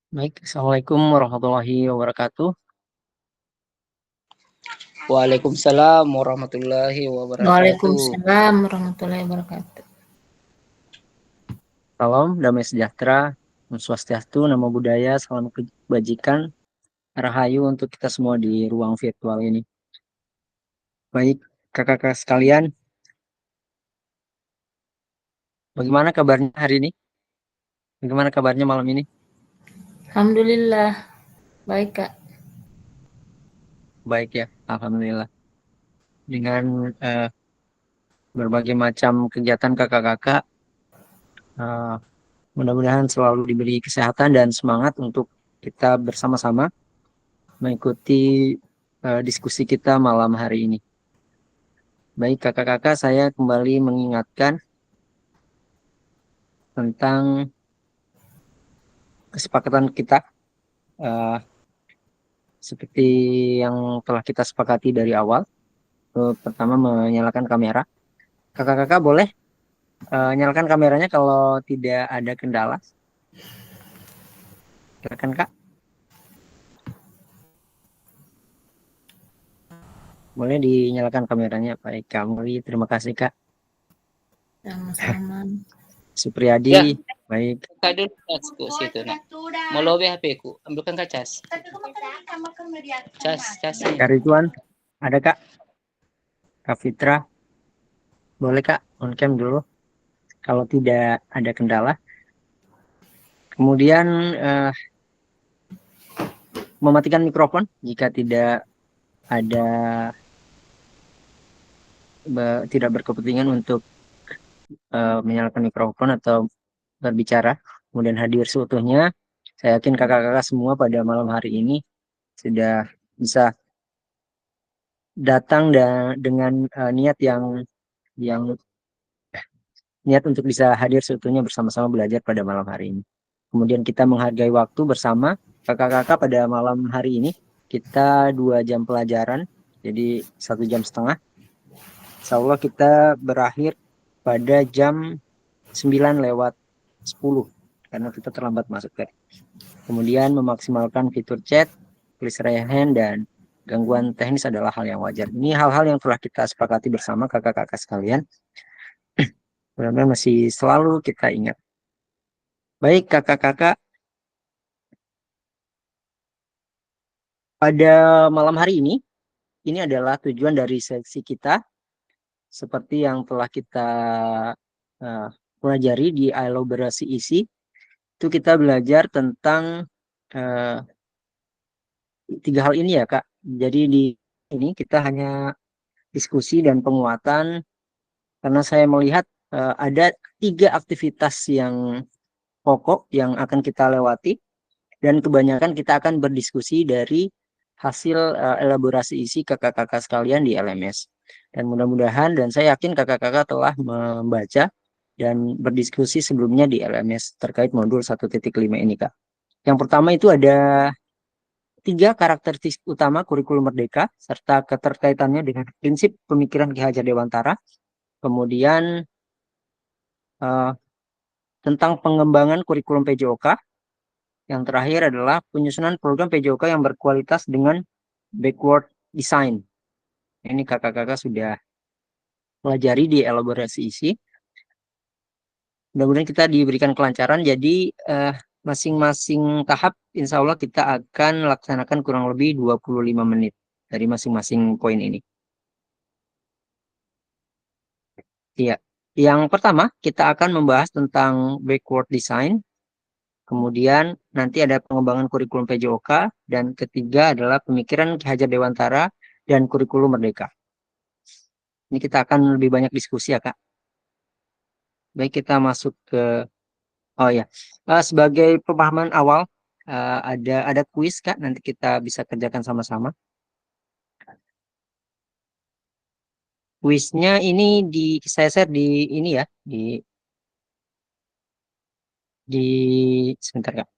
Baik, Assalamualaikum warahmatullahi wabarakatuh. Waalaikumsalam warahmatullahi wabarakatuh. Waalaikumsalam warahmatullahi wabarakatuh. Salam, damai sejahtera, Om Swastiastu, Namo Buddhaya, salam kebajikan, rahayu untuk kita semua di ruang virtual ini. Baik, kakak-kakak sekalian, bagaimana kabarnya hari ini? Bagaimana kabarnya malam ini? Alhamdulillah, baik Kak. Baik ya, Alhamdulillah. Dengan berbagai macam kegiatan kakak-kakak, eh, mudah-mudahan selalu diberi kesehatan dan semangat untuk kita bersama-sama mengikuti diskusi kita malam hari ini. Baik kakak-kakak, saya kembali mengingatkan tentang kesepakatan kita eh, seperti yang telah kita sepakati dari awal. Pertama menyalakan kamera. Kakak-kakak boleh nyalakan kameranya kalau tidak ada kendala. Silakan Kak. Boleh dinyalakan kameranya. Baik, Kamli. Terima kasih Kak. Sama-sama. Supriyadi. Ya, Baik. buka dulu casku situ nak. Mau lobe HP ku, ambilkan ke cas. Casnya. Kak Ridwan, ada Kak? Kak Fitra, boleh Kak on cam dulu kalau tidak ada kendala. Kemudian mematikan mikrofon jika tidak ada tidak berkepentingan untuk menyalakan mikrofon atau berbicara, kemudian hadir seutuhnya. Saya yakin kakak-kakak semua pada malam hari ini sudah bisa datang dengan niat yang niat untuk bisa hadir seutuhnya bersama-sama belajar pada malam hari ini. Kemudian kita menghargai waktu bersama kakak-kakak pada malam hari ini. Kita 2 jam pelajaran, jadi 1,5 jam. Insya Allah kita berakhir pada jam 9:10 karena kita terlambat masuk ke. Kemudian memaksimalkan fitur chat, tulis raise hand, dan gangguan teknis adalah hal yang wajar. Ini hal-hal yang telah kita sepakati bersama kakak-kakak sekalian. Benar-benar masih selalu kita ingat. Baik kakak-kakak, pada malam hari ini adalah tujuan dari sesi kita. Seperti yang telah kita uh, pelajari di elaborasi isi, itu kita belajar tentang uh, 3 hal ini ya Kak. Jadi di ini kita hanya diskusi dan penguatan karena saya melihat ada 3 aktivitas yang pokok yang akan kita lewati dan kebanyakan kita akan berdiskusi dari hasil elaborasi isi kakak-kakak sekalian di LMS. Dan mudah-mudahan dan saya yakin kakak-kakak telah membaca dan berdiskusi sebelumnya di LMS terkait modul 1.5 ini Kak. Yang pertama itu ada 3 karakteristik utama kurikulum merdeka serta keterkaitannya dengan prinsip pemikiran Ki Hajar Dewantara. Kemudian uh, tentang pengembangan kurikulum PJOK. Yang terakhir adalah penyusunan program PJOK yang berkualitas dengan backward design. Ini kakak-kakak sudah pelajari di elaborasi isi. Mudah-mudahan kita diberikan kelancaran. Jadi masing-masing tahap insya Allah kita akan laksanakan kurang lebih 25 menit dari masing-masing poin ini. Iya. Yang pertama kita akan membahas tentang backward design. Kemudian nanti ada pengembangan kurikulum PJOK dan ketiga adalah pemikiran Ki Hajar Dewantara dan kurikulum merdeka. Ini kita akan lebih banyak diskusi ya Kak. Baik kita masuk ke oh ya sebagai pemahaman awal ada kuis Kak nanti kita bisa kerjakan sama-sama. Kuisnya ini saya share di ini ya di sebentar Kak.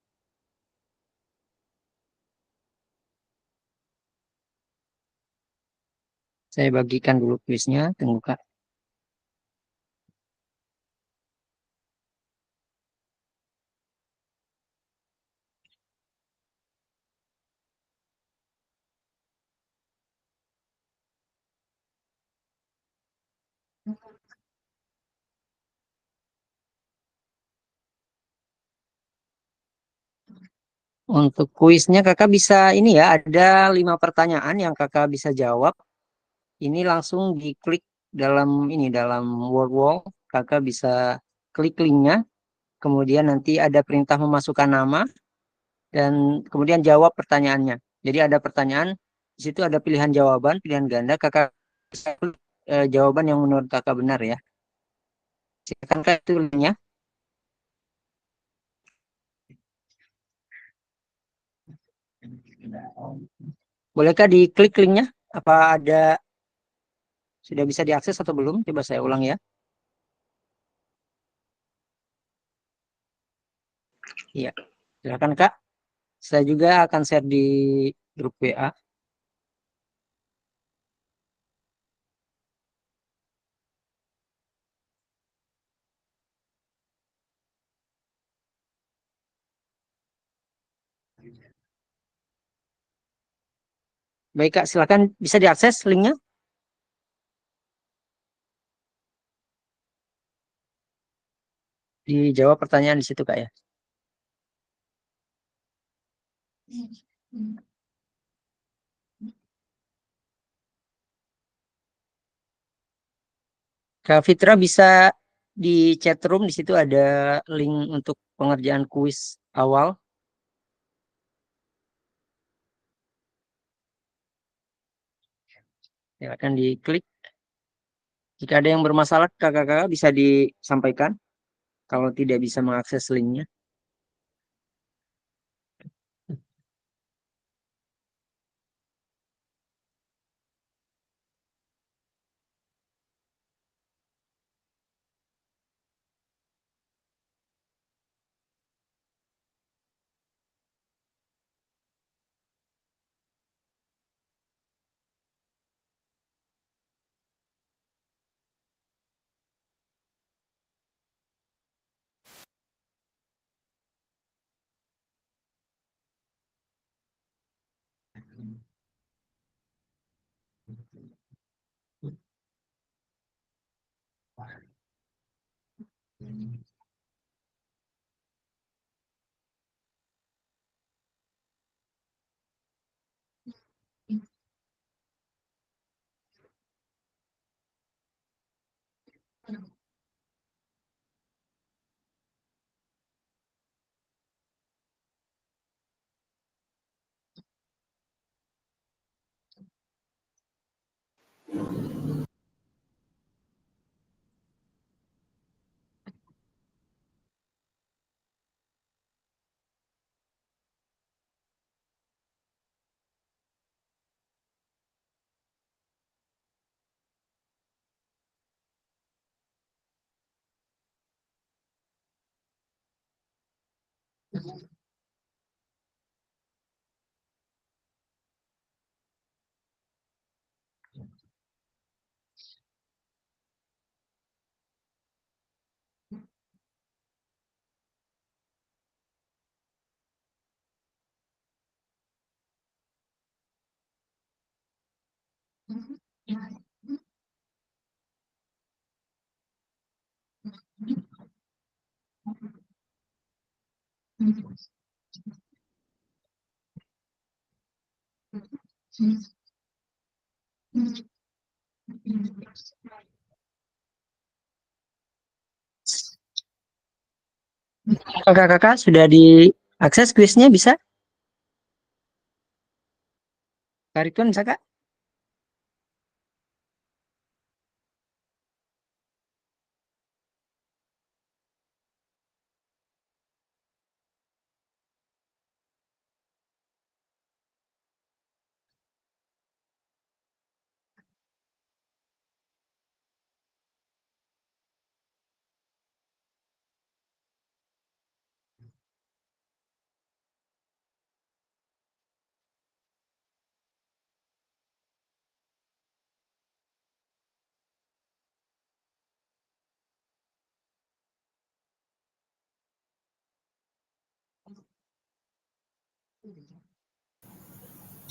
Saya bagikan dulu kuisnya, tunggu Kak. Untuk kuisnya kakak bisa ini ya, ada 5 pertanyaan yang kakak bisa jawab. Ini langsung diklik dalam Word Wall. Kakak bisa klik linknya. Kemudian nanti ada perintah memasukkan nama dan kemudian jawab pertanyaannya. Jadi ada pertanyaan, di situ ada pilihan jawaban, pilihan ganda. Kakak bisa klik jawaban yang menurut kakak benar ya. Silakan kak itu linknya. Bolehkah diklik linknya? Apa sudah bisa diakses atau belum? Coba saya ulang ya. Iya, silakan Kak. Saya juga akan share di grup WA. Baik Kak, silakan bisa diakses linknya. Dijawab pertanyaan di situ Kak ya. Kak Fitra bisa di chat room, di situ ada link untuk pengerjaan kuis awal. Silakan diklik. Jika ada yang bermasalah, kakak-kakak bisa disampaikan kalau tidak bisa mengakses linknya. Kakak-kakak sudah diakses kuisnya bisa? Kak Ridwan bisa Kak?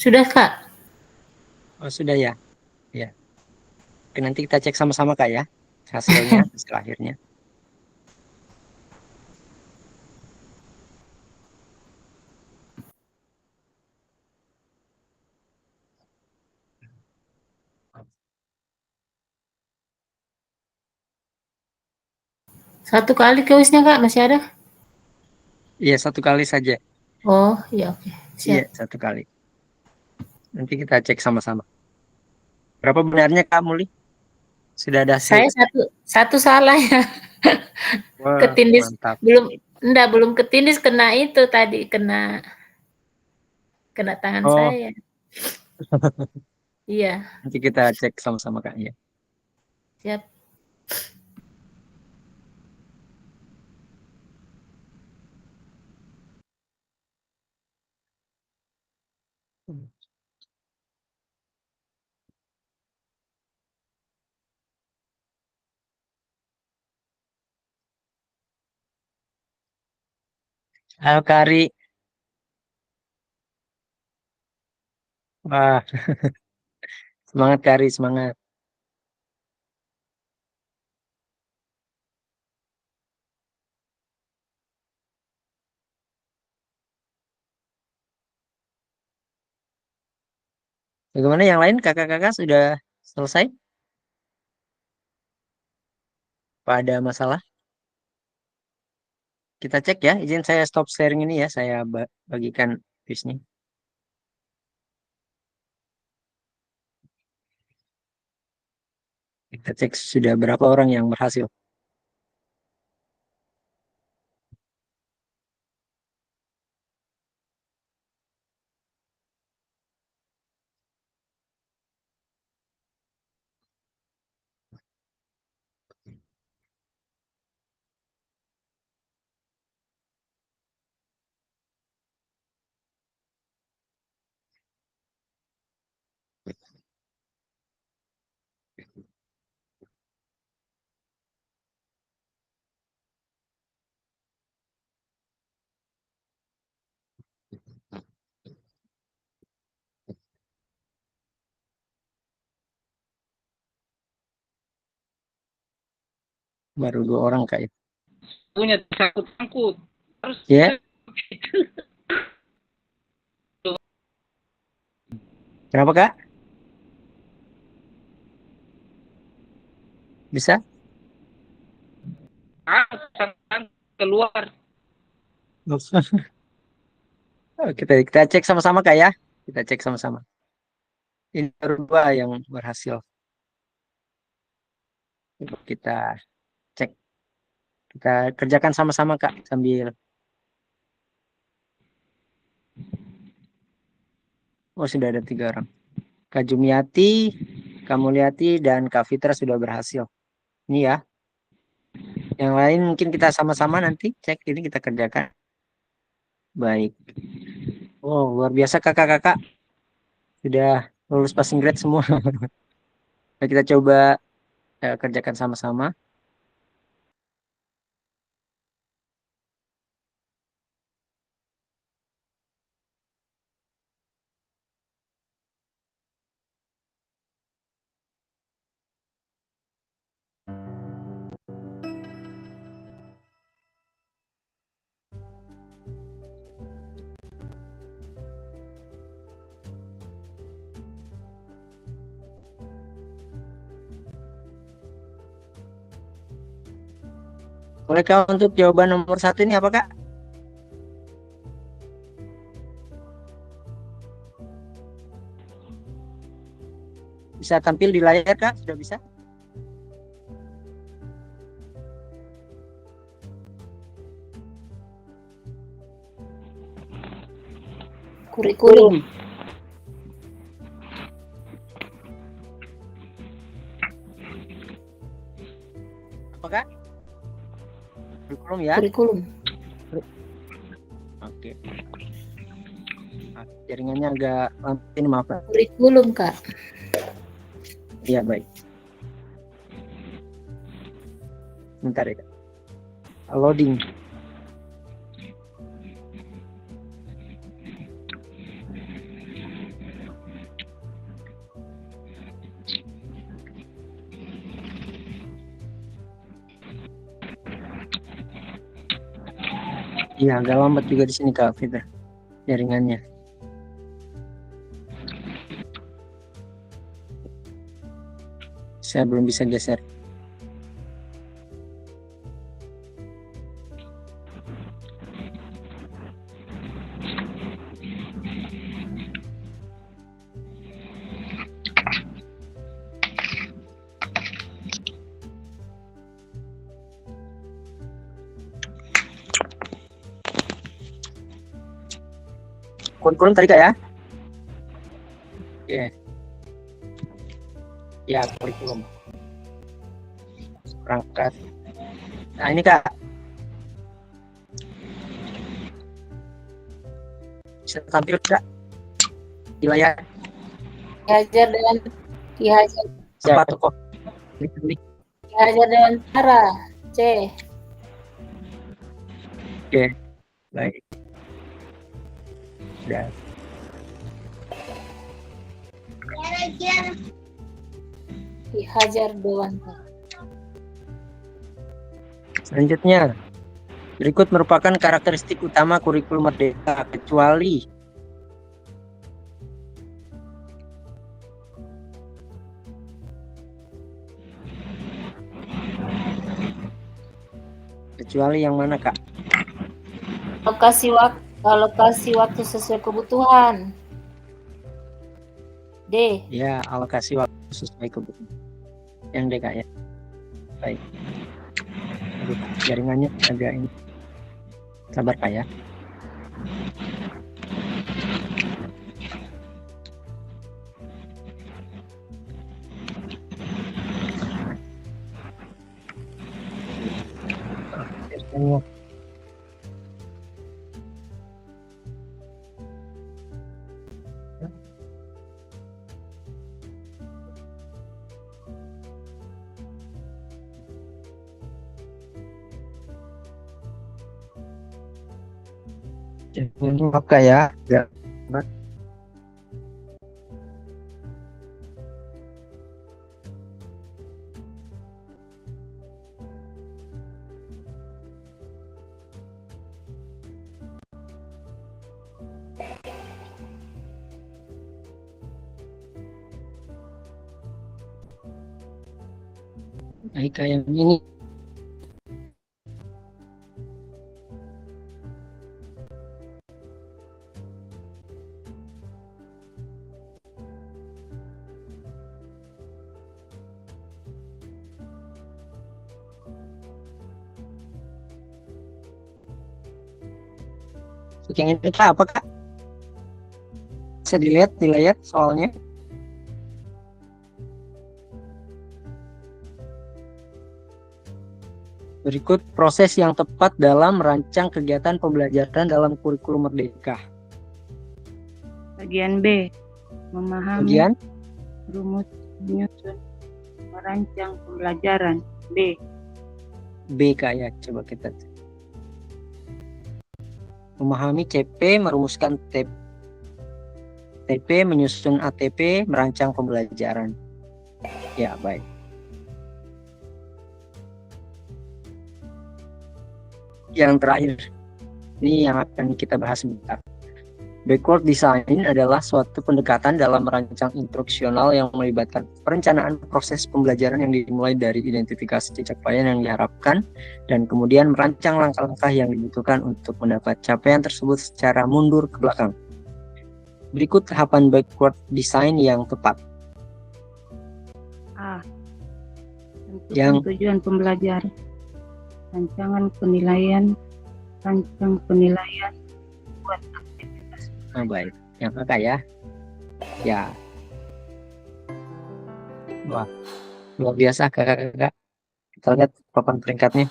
Sudah, Kak? Oh sudah ya. Ya. Oke, nanti kita cek sama-sama Kak ya. hasilnya, hasil akhirnya. Satu kali kuisnya Kak, masih ada? Iya, 1 kali saja. Oh, iya oke. Iya, Siap. 1 kali. Nanti kita cek sama-sama. Berapa benarnya Kak Muli? Sudah ada hasil? Saya satu salah ya. Wah, Ketindis mantap. belum ketindis, kena itu tadi, kena tangan Oh, saya. Iya, nanti kita cek sama-sama Kak. Ya. siap. Halo Kari. Wah, semangat Kari, semangat. Bagaimana yang lain kakak-kakak sudah selesai? Apa ada masalah? Kita cek ya. Izin saya stop sharing ini ya. Saya bagikan kuisnya. Kita cek sudah berapa orang yang berhasil. Baru 2 orang Kak. Punya sangkut-sangkut. Harus Ya, kenapa Kak? Bisa? keluar. Oh, kita cek sama-sama Kak ya. Kita cek sama-sama. Ini baru 2 yang berhasil. Coba kita cek. Kita kerjakan sama-sama Kak sambil. Oh, sudah ada 3 orang. Kak Jumiati, Kak Mulyati, dan Kak Fitra sudah berhasil. Ini ya. Yang lain mungkin kita sama-sama nanti cek ini kita kerjakan. Baik. Oh, luar biasa kakak-kakak. Sudah lulus passing grade semua. Nah, kita coba kerjakan sama-sama. Boleh Kak untuk jawaban nomor 1 ini apa Kak? Bisa tampil di layar Kak? Sudah bisa? Kurikulum. Apa Kak? Kurikulum ya? Kurikulum. Oke. Nah, jaringannya agak lambat ini maaf Kak. Kurikulum, Kak. Iya baik. Bentar ya Kak. Loading. Iya, agak lambat juga di sini Kak Fitra jaringannya. Saya belum bisa geser. Kurikulum tadi Kak ya? Oke. Ya, kurikulum. Perangkat. Nah, ini Kak. Bisa tampil Kak di layar. Ki Hajar dengan Ki Hajar, Siapa tokoh? Ki Hajar dengan Tara. C. Oke, baik. Sudah. Ki Hajar Dewantara. Selanjutnya, berikut merupakan karakteristik utama kurikulum Merdeka, kecuali yang mana Kak? Alokasi waktu sesuai kebutuhan. D. Ya, alokasi waktu sesuai kebutuhan. Yang D Kak ya. Baik. Aduh, jaringannya agak ini. Sabar Kak ya. Jaringannya. Jaringannya maaf Kak ya. Agak lambat. Baik Kak yang ini. Yang ini Kak apa Kak? Bisa dilihat di layar soalnya. Berikut proses yang tepat dalam merancang kegiatan pembelajaran dalam kurikulum Merdeka. Bagian B, memahami, Kemudian, rumus, menyusun, merancang pembelajaran. B, B Kak ya, coba kita. Memahami CP, merumuskan TP, menyusun ATP, merancang pembelajaran. Ya, baik. Yang terakhir, ini yang akan kita bahas sebentar. Backward design adalah suatu pendekatan dalam merancang instruksional yang melibatkan perencanaan proses pembelajaran yang dimulai dari identifikasi capaian yang diharapkan dan kemudian merancang langkah-langkah yang dibutuhkan untuk mendapat capaian tersebut secara mundur ke belakang. Berikut tahapan backward design yang tepat. A, tentukan Yang tujuan pembelajaran, rancangan penilaian, rancang penilaian, buat aktivitas. baik, yang kakak ya. Ya, wah, luar biasa kakak-kakak. Kita lihat papan peringkatnya.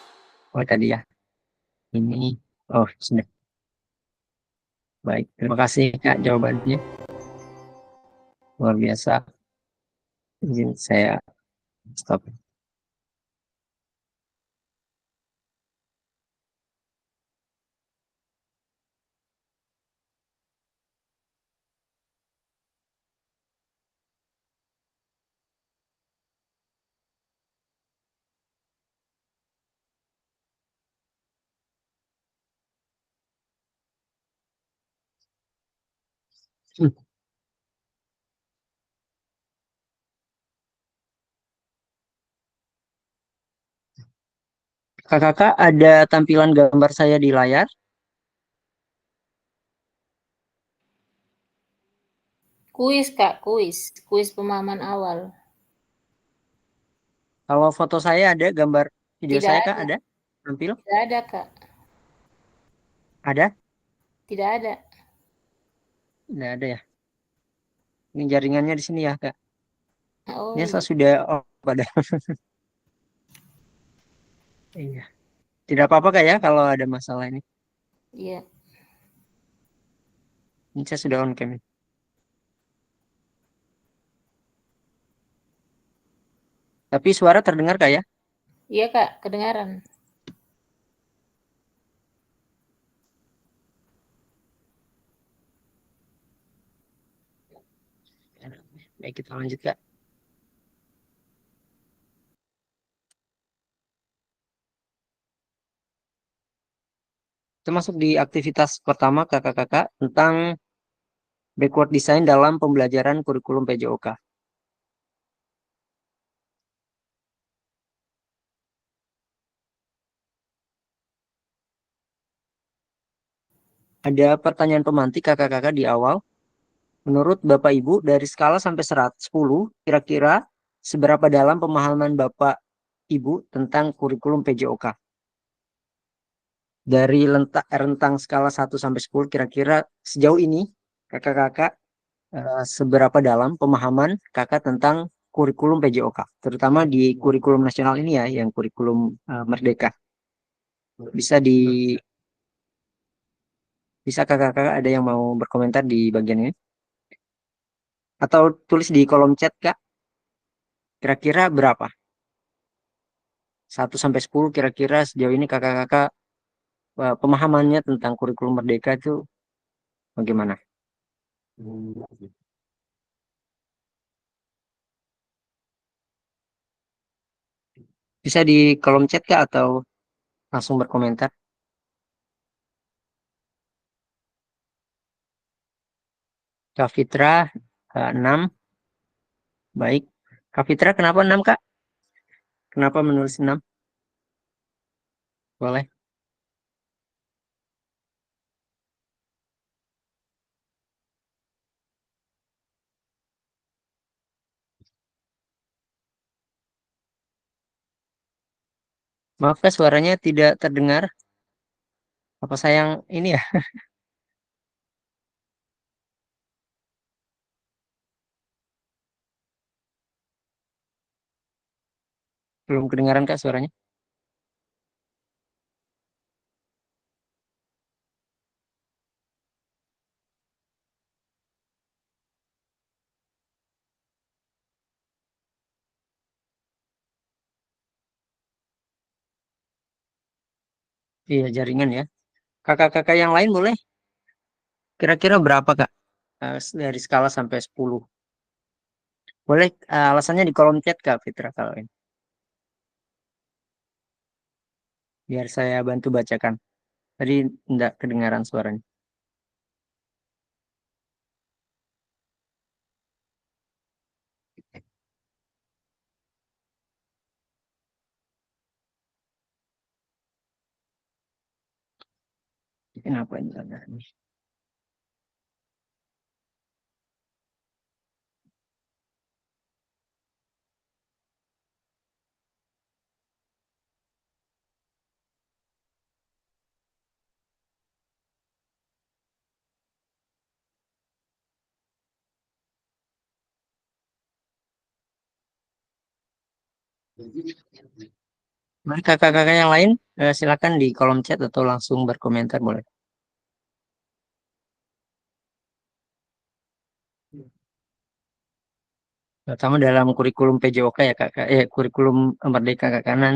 Oh tadi ya. Ini, oh sudah. Baik, terima kasih Kak jawabannya. Luar biasa. Izin saya stop. Kakak ada tampilan gambar saya di layar? Kuis, Kak, kuis. Kuis pemahaman awal. Kalau foto saya ada, gambar video Tidak saya Kak ada. ada? Tampil? Tidak ada, Kak. Ada? Tidak ada. Tidak ada ya. Ini jaringannya di sini ya Kak. Oh, Ini saya iya. sudah pada. Iya. Tidak apa-apa Kak ya kalau ada masalah ini. Iya. Ini saya sudah on cam. Tapi suara terdengar Kak ya? Iya, Kak, kedengaran. Baik, kita lanjut Kak. Kita masuk di aktivitas pertama kakak-kakak tentang backward design dalam pembelajaran kurikulum PJOK. Ada pertanyaan pemantik kakak-kakak di awal. Menurut Bapak Ibu, dari skala sampai 10, kira-kira seberapa dalam pemahaman Bapak Ibu tentang kurikulum PJOK? Dari rentang skala 1 sampai 10, kira-kira sejauh ini kakak-kakak seberapa dalam pemahaman kakak tentang kurikulum PJOK, terutama di kurikulum nasional ini ya, yang kurikulum Merdeka. Bisa di bisa kakak-kakak ada yang mau berkomentar di bagian ini? Atau tulis di kolom chat Kak, kira-kira berapa? 1 sampai 10 kira-kira sejauh ini kakak-kakak pemahamannya tentang kurikulum Merdeka itu bagaimana? Bisa di kolom chat Kak atau langsung berkomentar? Kak Fitra 6. Baik. Kak Fitra kenapa 6 Kak? Kenapa menulis 6? Boleh. Maaf Kak, suaranya tidak terdengar. Apa saya yang ini ya? Belum kedengaran Kak suaranya? Iya, jaringan ya. Kakak-kakak yang lain boleh? Kira-kira berapa Kak? Dari skala sampai 10. Boleh alasannya di kolom chat Kak Fitra kalau ini. Biar saya bantu bacakan. Tadi enggak kedengaran suaranya. Kenapa ini ada ini? Mari kakak-kakak yang lain silakan di kolom chat atau langsung berkomentar boleh. Terutama dalam kurikulum PJOK ya kakak, kurikulum Merdeka Kak. Karena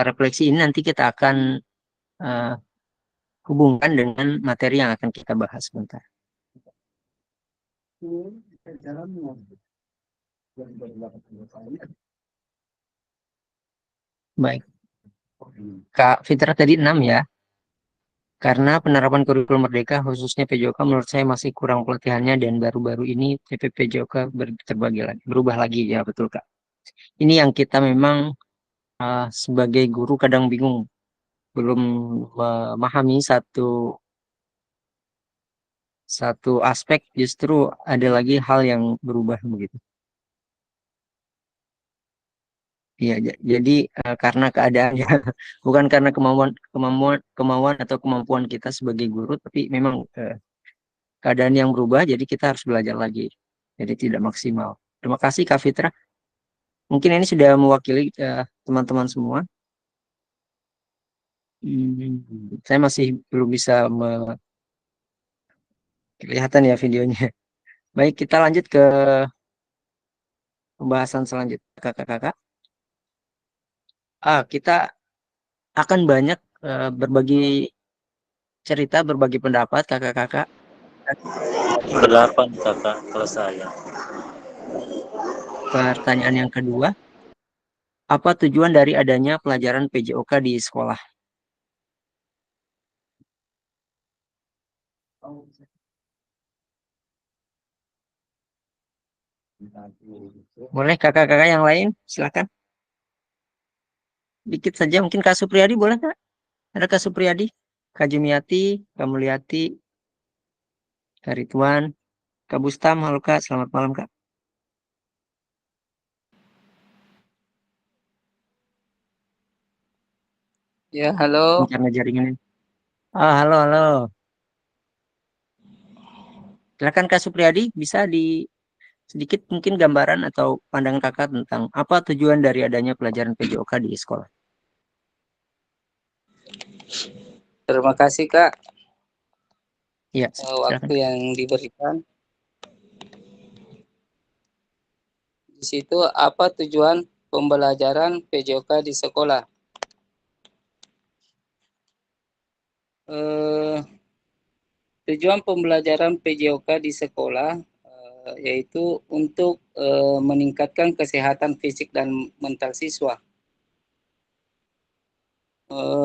refleksi ini nanti kita akan eh, hubungkan dengan materi yang akan kita bahas sebentar. Baik, Kak Fitra tadi 6 ya. Karena penerapan kurikulum merdeka khususnya PJOK menurut saya masih kurang pelatihannya dan baru-baru ini PJOK terbagi lagi, berubah lagi ya betul Kak. Ini yang kita memang sebagai guru kadang bingung, belum memahami satu aspek, justru ada lagi hal yang berubah begitu. Iya, jadi karena keadaannya bukan karena kemauan atau kemampuan kita sebagai guru, tapi memang keadaan yang berubah, jadi kita harus belajar lagi. Jadi tidak maksimal. Terima kasih Kak Fitra. Mungkin ini sudah mewakili teman-teman semua. Saya masih belum bisa kelihatan ya videonya. Baik, kita lanjut ke pembahasan selanjutnya, kakak-kakak. Kita akan banyak berbagi cerita, berbagi pendapat, kakak-kakak. 8 kakak kalau saya. Pertanyaan yang kedua, apa tujuan dari adanya pelajaran PJOK di sekolah? Boleh kakak-kakak yang lain, silakan. Dikit saja, mungkin Kak Supriyadi boleh Kak? Ada Kak Supriyadi, Kak Jumiati, Kak Mulyati, Kak Ridwan, Kak Bustam, halo Kak, selamat malam Kak. Ya, halo. Karena jaringan ini. Halo, halo. Silakan Kak Supriyadi, bisa sedikit mungkin gambaran atau pandangan kakak tentang apa tujuan dari adanya pelajaran PJOK di sekolah. Terima kasih Kak Iya, waktu yang diberikan. Di situ apa tujuan pembelajaran PJOK di sekolah? Tujuan pembelajaran PJOK di sekolah yaitu untuk meningkatkan kesehatan fisik dan mental siswa,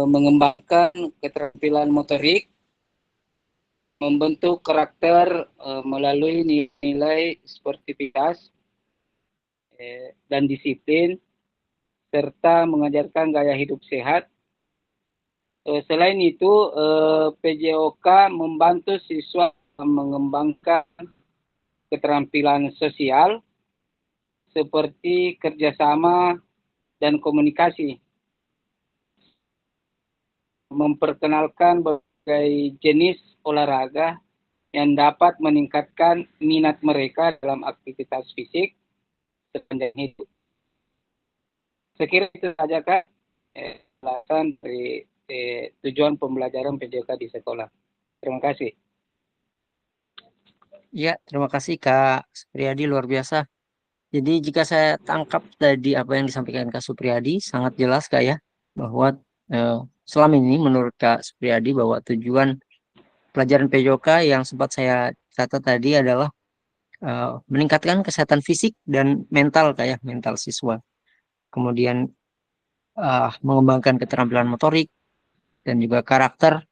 mengembangkan keterampilan motorik, membentuk karakter melalui nilai sportivitas dan disiplin, serta mengajarkan gaya hidup sehat. Selain itu, PJOK membantu siswa mengembangkan keterampilan sosial seperti kerjasama dan komunikasi, memperkenalkan berbagai jenis olahraga yang dapat meningkatkan minat mereka dalam aktivitas fisik sepanjang hidup. Sekiranya itu saja Kak, alasan dari tujuan pembelajaran PJOK di sekolah. Terima kasih. Ya, terima kasih Kak Supriyadi, luar biasa. Jadi jika saya tangkap tadi apa yang disampaikan Kak Supriyadi, sangat jelas Kak ya, bahwa selama ini menurut Kak Supriyadi bahwa tujuan pelajaran PJOK yang sempat saya catat tadi adalah meningkatkan kesehatan fisik dan mental Kak ya, mental siswa. Kemudian mengembangkan keterampilan motorik dan juga karakter,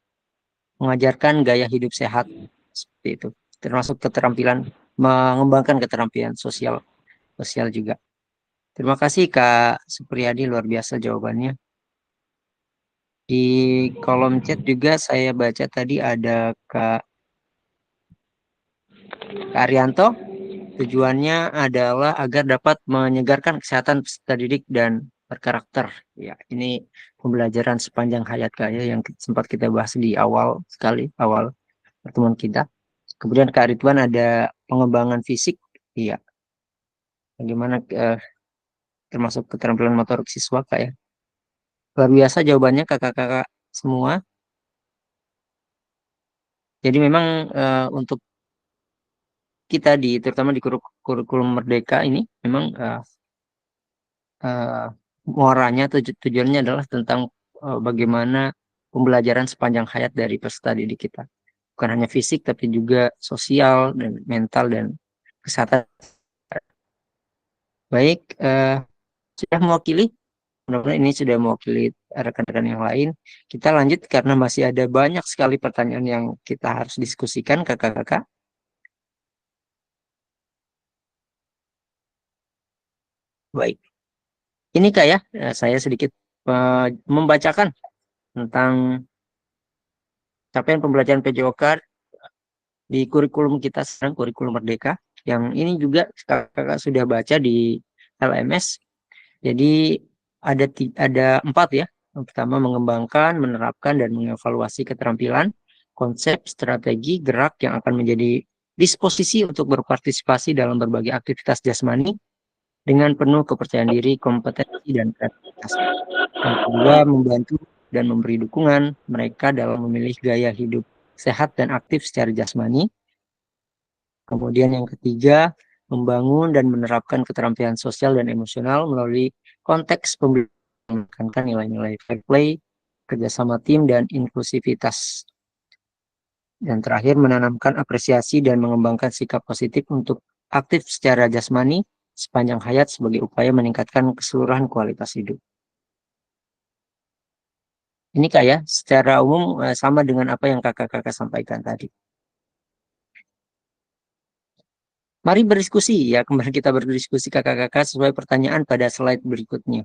mengajarkan gaya hidup sehat seperti itu, termasuk keterampilan mengembangkan keterampilan sosial juga. Terima kasih Kak Supriyadi, luar biasa jawabannya. Di kolom chat juga saya baca tadi ada Kak Arianto, tujuannya adalah agar dapat menyegarkan kesehatan peserta didik dan berkarakter. Ya, ini pembelajaran sepanjang hayat Kak ya, yang sempat kita bahas di awal pertemuan kita. Kemudian Kak Ridwan ada pengembangan fisik, iya. Bagaimana termasuk keterampilan motorik siswa Kak ya. Luar biasa jawabannya kakak-kakak semua. Jadi memang untuk kita terutama di kurikulum Merdeka ini memang muaranya tujuannya adalah tentang bagaimana pembelajaran sepanjang hayat dari peserta didik kita. Bukan hanya fisik tapi juga sosial dan mental dan kesehatan. Baik, sudah mewakili, mudah-mudahan ini sudah mewakili rekan-rekan yang lain. Kita lanjut karena masih ada banyak sekali pertanyaan yang kita harus diskusikan, kakak-kakak. Baik, ini Kak ya, saya sedikit membacakan tentang capaian pembelajaran PJOK di kurikulum kita sekarang, kurikulum Merdeka. Yang ini juga kakak sudah baca di LMS. Jadi ada 4 ya. Yang pertama, mengembangkan, menerapkan, dan mengevaluasi keterampilan, konsep, strategi, gerak yang akan menjadi disposisi untuk berpartisipasi dalam berbagai aktivitas jasmani dengan penuh kepercayaan diri, kompetensi, dan kreativitas. Yang kedua, membantu dan memberi dukungan mereka dalam memilih gaya hidup sehat dan aktif secara jasmani. Kemudian yang ketiga, membangun dan menerapkan keterampilan sosial dan emosional melalui konteks pembelajaran menekankan nilai-nilai fair play, kerjasama tim, dan inklusivitas. Dan terakhir, menanamkan apresiasi dan mengembangkan sikap positif untuk aktif secara jasmani sepanjang hayat sebagai upaya meningkatkan keseluruhan kualitas hidup. Ini Kak ya, secara umum sama dengan apa yang kakak-kakak sampaikan tadi. Mari berdiskusi ya, kembali kita berdiskusi kakak-kakak sesuai pertanyaan pada slide berikutnya.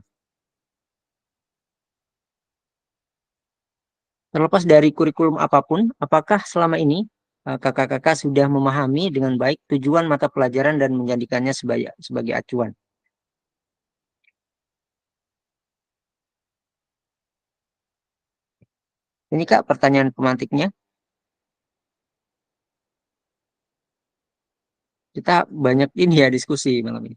Terlepas dari kurikulum apapun, apakah selama ini kakak-kakak sudah memahami dengan baik tujuan mata pelajaran dan menjadikannya sebagai acuan? Ini Kak pertanyaan pemantiknya. Kita banyak ini ya diskusi malam ini.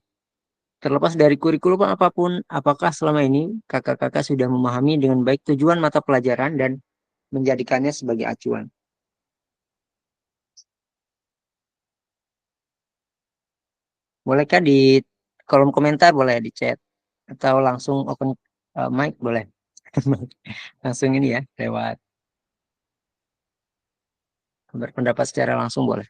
Terlepas dari kurikulum apapun, apakah selama ini kakak-kakak sudah memahami dengan baik tujuan mata pelajaran dan menjadikannya sebagai acuan? Bolehkah di kolom komentar, boleh di chat, atau langsung open mic boleh. Langsung ini ya, lewat berpendapat secara langsung boleh.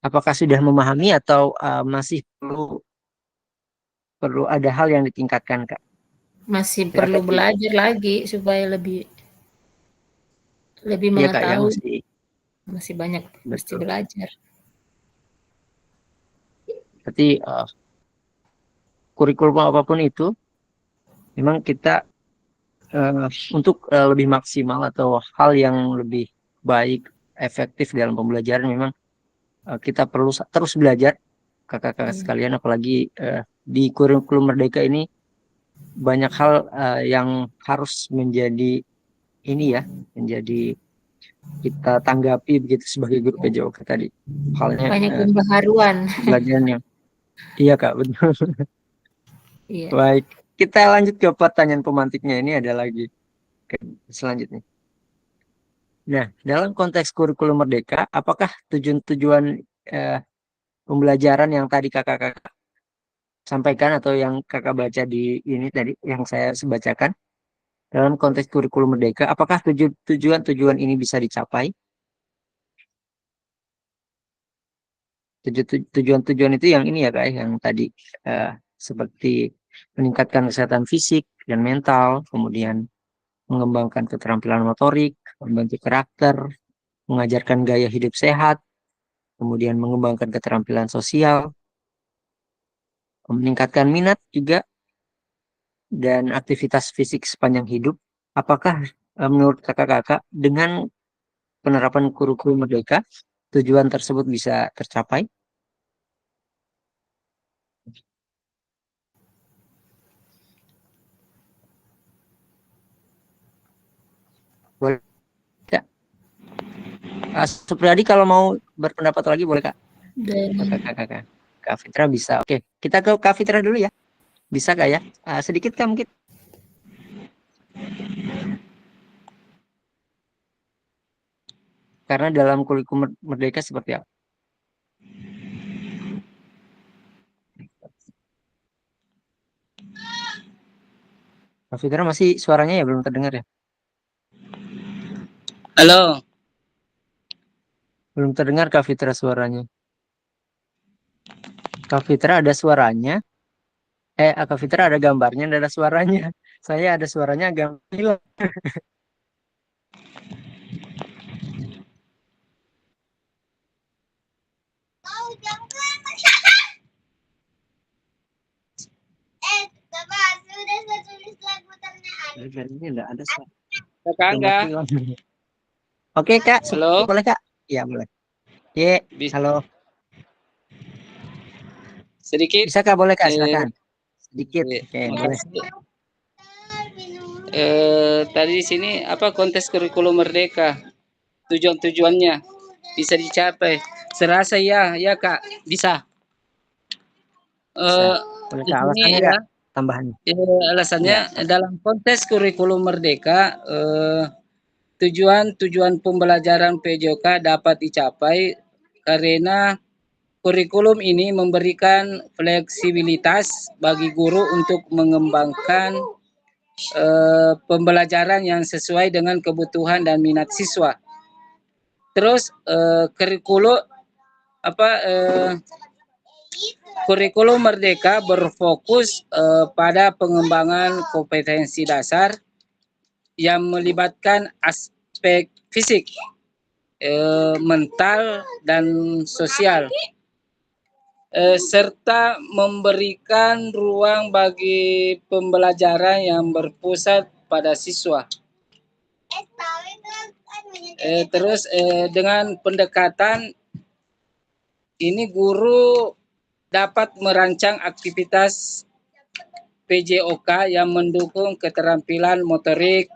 Apakah sudah memahami atau masih perlu ada hal yang ditingkatkan, Kak? Masih Silakan. perlu belajar lagi supaya lebih Iya Kak ya, mengetahui. Masih banyak mesti betul. belajar. Berarti kurikulum apapun itu, memang kita untuk lebih maksimal atau hal yang lebih baik, efektif dalam pembelajaran, memang kita perlu terus belajar, kakak-kakak sekalian, apalagi di kurikulum Merdeka ini banyak hal yang harus menjadi ini ya, menjadi kita tanggapi begitu sebagai guru PJOK tadi. Halnya Banyak pembaharuan. pelajaran yang iya Kak, betul. Iya. Baik, kita lanjut ke pertanyaan pemantiknya. Ini ada lagi selanjutnya. Nah, dalam konteks kurikulum Merdeka, apakah tujuan-tujuan pembelajaran yang tadi kakak-kakak sampaikan atau yang kakak baca di ini tadi yang saya bacakan dalam konteks kurikulum Merdeka, apakah tujuan-tujuan ini bisa dicapai? Tujuan-tujuan itu yang ini ya Kak, yang tadi seperti meningkatkan kesehatan fisik dan mental, kemudian mengembangkan keterampilan motorik, membentuk karakter, mengajarkan gaya hidup sehat, kemudian mengembangkan keterampilan sosial, meningkatkan minat juga, dan aktivitas fisik sepanjang hidup. Apakah menurut kakak-kakak dengan penerapan kurikulum Merdeka tujuan tersebut bisa tercapai? Boleh Kak? Supriyadi kalau mau berpendapat lagi boleh Kak? Kakak-kakak. Kak Fitra bisa. Oke, kita ke Kak Fitra dulu ya. Bisa Kak ya? Sedikit Kak mungkin. Karena dalam kurikulum Merdeka seperti apa? Kak Fitra masih suaranya ya belum terdengar ya? Halo. Belum terdengar Kak Fitra suaranya. Kak Fitra ada suaranya. Kak Fitra ada gambarnya dan ada suaranya. Saya ada suaranya agak hilang. Ini enggak ada suara. Kakak Angga, Gambar hilang. Oke Kak, halo, boleh Kak? Ya boleh. Ye, Bis- halo. sedikit. Bisa Kak, boleh Kak, Eh, silakan. Sedikit. Oke, boleh. makasih. Tadi di sini apa kontes kurikulum merdeka, tujuan-tujuannya bisa dicapai. Serasa ya, ya Kak, bisa. Bisa. Eh, Boleh di Kak, sini alasannya ya, Kak, tambahan. alasannya Ya. dalam kontes kurikulum merdeka, tujuan-tujuan pembelajaran PJOK dapat dicapai karena kurikulum ini memberikan fleksibilitas bagi guru untuk mengembangkan pembelajaran yang sesuai dengan kebutuhan dan minat siswa. Terus kurikulum merdeka berfokus pada pengembangan kompetensi dasar yang melibatkan aspek fisik, mental, dan sosial, serta memberikan ruang bagi pembelajaran yang berpusat pada siswa. Dengan pendekatan ini guru dapat merancang aktivitas PJOK yang mendukung keterampilan motorik,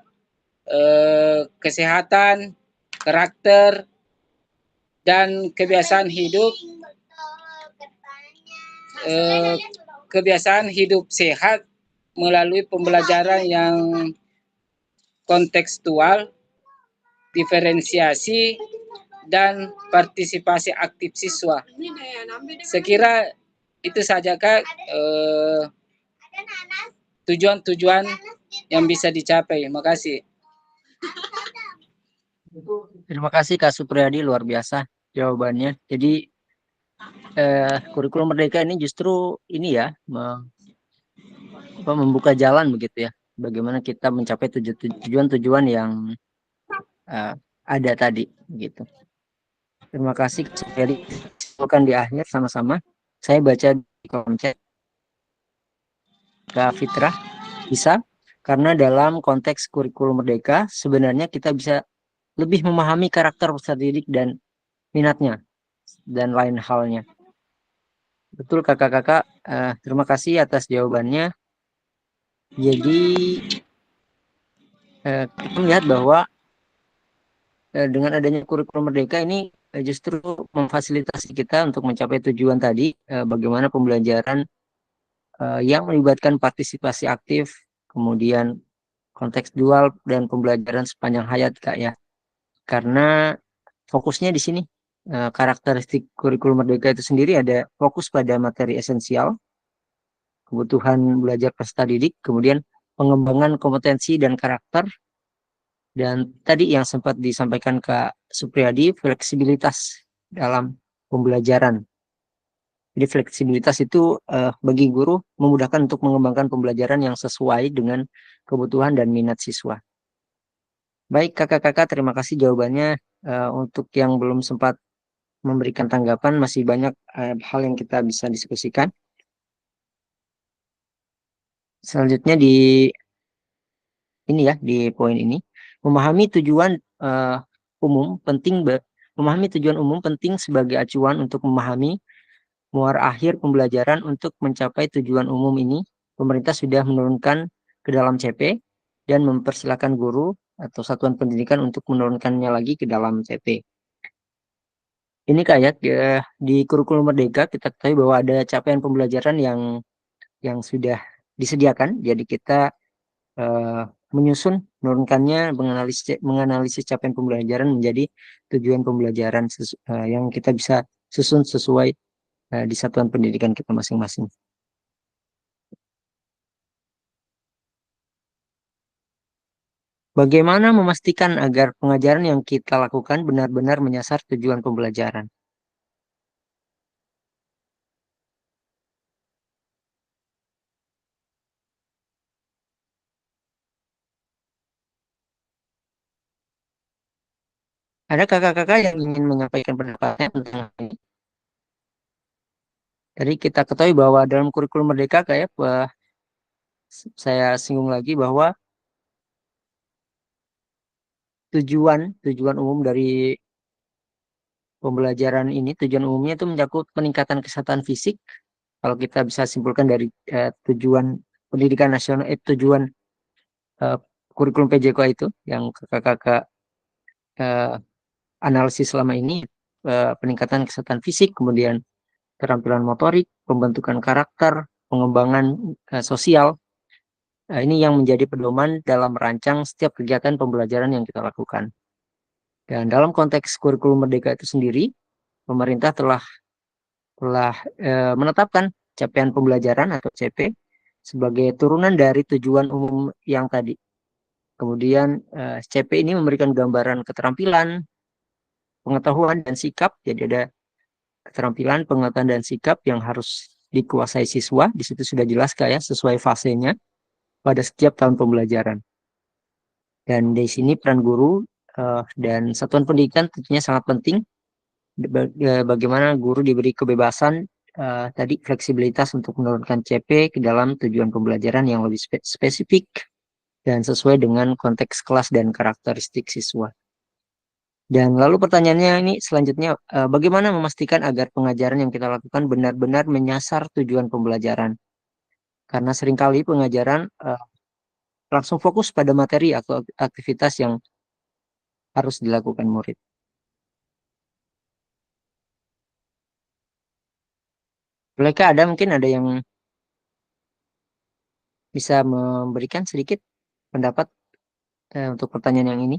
kesehatan, karakter, dan kebiasaan hidup sehat melalui pembelajaran yang kontekstual, diferensiasi, dan partisipasi aktif siswa. Sekira itu saja Kak tujuan-tujuan yang bisa dicapai. Makasih. Terima kasih Kak Supriyadi, luar biasa jawabannya. Jadi kurikulum merdeka ini justru ini ya membuka jalan begitu ya. Bagaimana kita mencapai tujuan-tujuan yang ada tadi gitu. Terima kasih Kak Supriyadi. Bukan di akhir sama-sama. Saya baca di kolom chat. Kak Fitrah bisa, karena dalam konteks kurikulum merdeka sebenarnya kita bisa lebih memahami karakter peserta didik dan minatnya dan lain halnya. Betul kakak-kakak, terima kasih atas jawabannya. Jadi kita melihat bahwa dengan adanya kurikulum merdeka ini justru memfasilitasi kita untuk mencapai tujuan tadi, bagaimana pembelajaran yang melibatkan partisipasi aktif, kemudian kontekstual dan pembelajaran sepanjang hayat Kak ya. Karena fokusnya di sini karakteristik kurikulum merdeka itu sendiri ada fokus pada materi esensial, kebutuhan belajar peserta didik, kemudian pengembangan kompetensi dan karakter, dan tadi yang sempat disampaikan Kak Supriyadi, fleksibilitas dalam pembelajaran. Jadi fleksibilitas itu bagi guru memudahkan untuk mengembangkan pembelajaran yang sesuai dengan kebutuhan dan minat siswa. Baik kakak-kakak, terima kasih jawabannya. Untuk yang belum sempat memberikan tanggapan, masih banyak hal yang kita bisa diskusikan. Selanjutnya di ini ya, di poin ini, memahami tujuan umum penting memahami tujuan umum penting sebagai acuan untuk memahami muara akhir pembelajaran. Untuk mencapai tujuan umum ini, pemerintah sudah menurunkan ke dalam CP dan mempersilahkan guru atau satuan pendidikan untuk menurunkannya lagi ke dalam CP. Ini kayak di kurikulum merdeka kita ketahui bahwa ada capaian pembelajaran yang sudah disediakan. Jadi kita menyusun, menurunkannya, menganalisis capaian pembelajaran menjadi tujuan pembelajaran yang kita bisa susun sesuai di satuan pendidikan kita masing-masing. Bagaimana memastikan agar pengajaran yang kita lakukan benar-benar menyasar tujuan pembelajaran? Ada kakak-kakak yang ingin menyampaikan pendapatnya tentang ini? Jadi kita ketahui bahwa dalam kurikulum Merdeka kayak saya singgung lagi bahwa tujuan umum dari pembelajaran ini, tujuan umumnya itu mencakup peningkatan kesehatan fisik. Kalau kita bisa simpulkan dari tujuan pendidikan nasional, tujuan eh, kurikulum PJK itu yang kakak-kakak eh, analisis selama ini, peningkatan kesehatan fisik, kemudian keterampilan motorik, pembentukan karakter, pengembangan sosial. Ini yang menjadi pedoman dalam merancang setiap kegiatan pembelajaran yang kita lakukan. Dan dalam konteks kurikulum Merdeka itu sendiri, pemerintah telah menetapkan capaian pembelajaran atau CP sebagai turunan dari tujuan umum yang tadi. Kemudian CP ini memberikan gambaran keterampilan, pengetahuan, dan sikap. Jadi ada keterampilan, pengetahuan, dan sikap yang harus dikuasai siswa. Di situ sudah jelas kayak sesuai fasenya pada setiap tahun pembelajaran. Dan di sini peran guru dan satuan pendidikan tentunya sangat penting. Bagaimana guru diberi kebebasan tadi fleksibilitas untuk menurunkan CP ke dalam tujuan pembelajaran yang lebih spesifik dan sesuai dengan konteks kelas dan karakteristik siswa. Dan lalu pertanyaannya ini selanjutnya, bagaimana memastikan agar pengajaran yang kita lakukan benar-benar menyasar tujuan pembelajaran? Karena seringkali pengajaran langsung fokus pada materi atau aktivitas yang harus dilakukan murid. Bolehkah mungkin ada yang bisa memberikan sedikit pendapat untuk pertanyaan yang ini?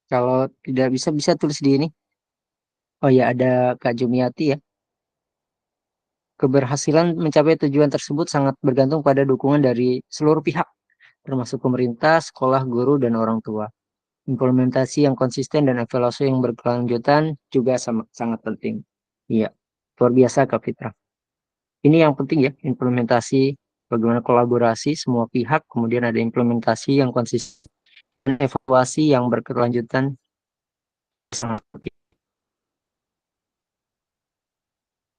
Kalau tidak bisa tulis di ini. Oh ya, ada Kak Jumiati ya. Keberhasilan mencapai tujuan tersebut sangat bergantung pada dukungan dari seluruh pihak, termasuk pemerintah, sekolah, guru, dan orang tua. Implementasi yang konsisten dan evaluasi yang berkelanjutan juga sangat penting. Iya, luar biasa Kak Fitra. Ini yang penting ya, implementasi, bagaimana kolaborasi semua pihak, kemudian ada implementasi yang konsisten, evaluasi yang berkelanjutan sangat penting.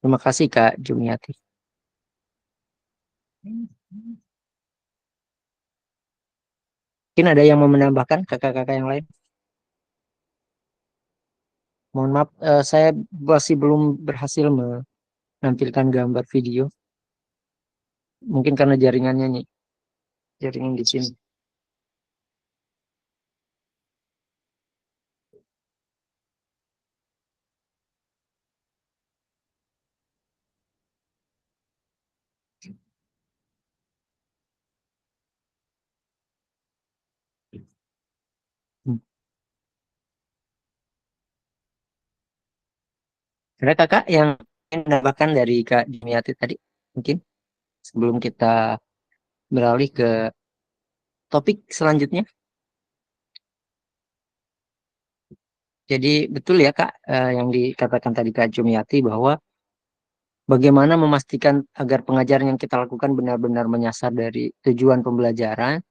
Terima kasih Kak Jumiati. Mungkin ada yang mau menambahkan kakak-kakak yang lain? Mohon maaf, saya masih belum berhasil menampilkan gambar video. Mungkin karena jaringannya nih, jaringan di sini. Hmm. Ada kakak yang ingin menambahkan dari Kak Jumiati tadi, mungkin sebelum kita beralih ke topik selanjutnya. Jadi betul ya Kak, yang dikatakan tadi Kak Jumiati bahwa bagaimana memastikan agar pengajaran yang kita lakukan benar-benar menyasar dari tujuan pembelajaran.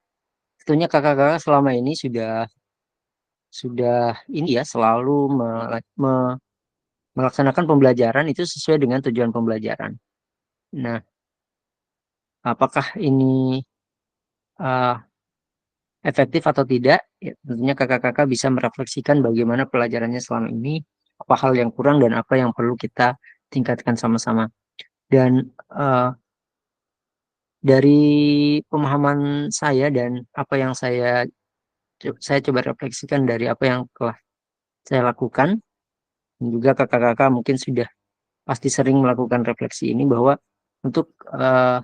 Tentunya kakak-kakak selama ini sudah ini ya selalu melaksanakan pembelajaran itu sesuai dengan tujuan pembelajaran. Nah, apakah ini uh, efektif atau tidak? Ya, tentunya kakak-kakak bisa merefleksikan bagaimana pelajarannya selama ini, apa hal yang kurang dan apa yang perlu kita tingkatkan sama-sama. Dan dari pemahaman saya dan apa yang saya coba refleksikan dari apa yang telah saya lakukan, dan juga kakak-kakak mungkin sudah pasti sering melakukan refleksi ini bahwa untuk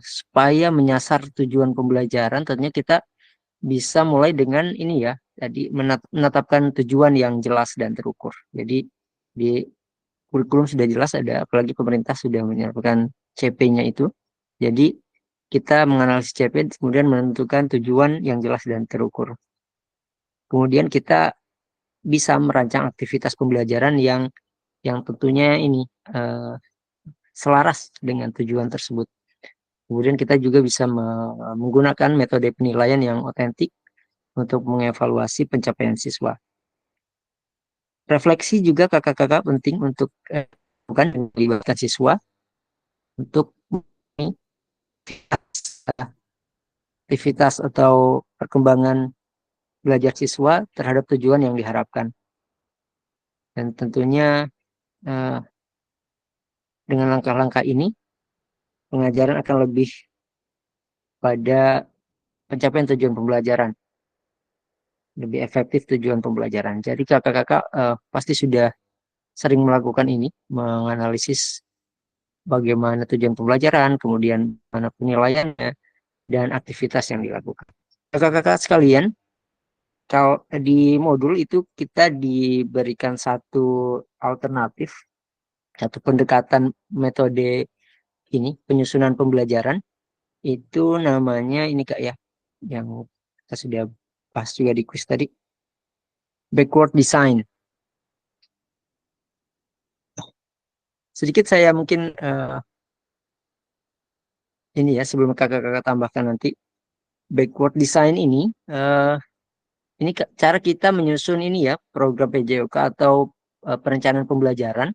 supaya menyasar tujuan pembelajaran tentunya kita bisa mulai dengan ini ya tadi menetapkan tujuan yang jelas dan terukur. Jadi di kurikulum sudah jelas ada, apalagi pemerintah sudah menyampaikan CP-nya itu. Jadi kita menganalisis CP kemudian menentukan tujuan yang jelas dan terukur. Kemudian kita bisa merancang aktivitas pembelajaran yang tentunya ini selaras dengan tujuan tersebut. Kemudian kita juga bisa menggunakan metode penilaian yang otentik untuk mengevaluasi pencapaian siswa. Refleksi juga kakak-kakak penting untuk bukan melibatkan siswa untuk aktivitas atau perkembangan belajar siswa terhadap tujuan yang diharapkan. Dan tentunya dengan langkah-langkah ini pengajaran akan lebih pada pencapaian tujuan pembelajaran, lebih efektif tujuan pembelajaran. Jadi kakak-kakak pasti sudah sering melakukan ini, menganalisis bagaimana tujuan pembelajaran, kemudian mana penilaiannya, dan aktivitas yang dilakukan. Kakak-kakak sekalian, kalau di modul itu kita diberikan satu alternatif, satu pendekatan metode ini, penyusunan pembelajaran, itu namanya ini Kak ya, yang kita sudah bahas juga di kuis tadi, backward design. Sedikit saya mungkin ini ya, sebelum kakak-kakak tambahkan nanti, backward design ini cara kita menyusun ini ya, program PJOK atau perencanaan pembelajaran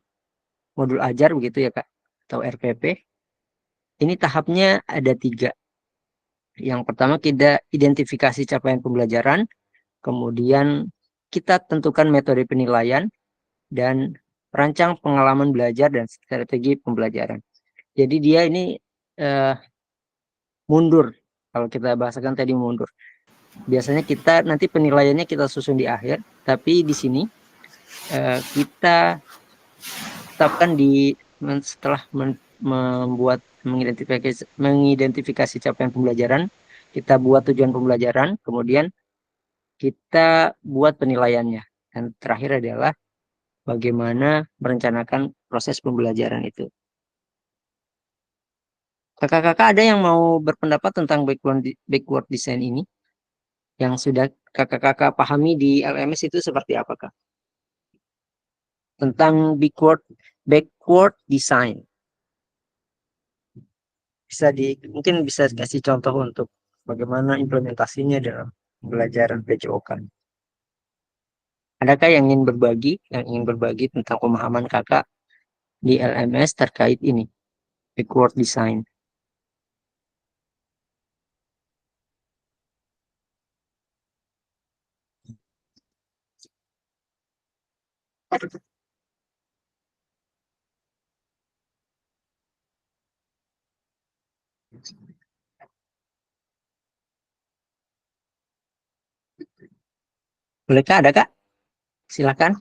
modul ajar begitu ya Kak, atau RPP. Ini tahapnya ada 3. Yang pertama kita identifikasi capaian pembelajaran, kemudian kita tentukan metode penilaian, dan rancang pengalaman belajar dan strategi pembelajaran. Jadi dia ini mundur, kalau kita bahasakan tadi mundur. Biasanya kita nanti penilaiannya kita susun di akhir, tapi di sini kita tetapkan setelah membuat mengidentifikasi capaian pembelajaran, kita buat tujuan pembelajaran, kemudian kita buat penilaiannya, dan terakhir adalah bagaimana merencanakan proses pembelajaran itu. Kakak-kakak ada yang mau berpendapat tentang backward design ini? Yang sudah kakak-kakak pahami di LMS itu seperti apakah? Tentang backward design. Mungkin bisa kasih contoh untuk bagaimana implementasinya dalam pembelajaran PJOK. Adakah yang ingin berbagi tentang pemahaman kakak di LMS terkait ini, backward design? Bolehkah ada Kak? Silakan.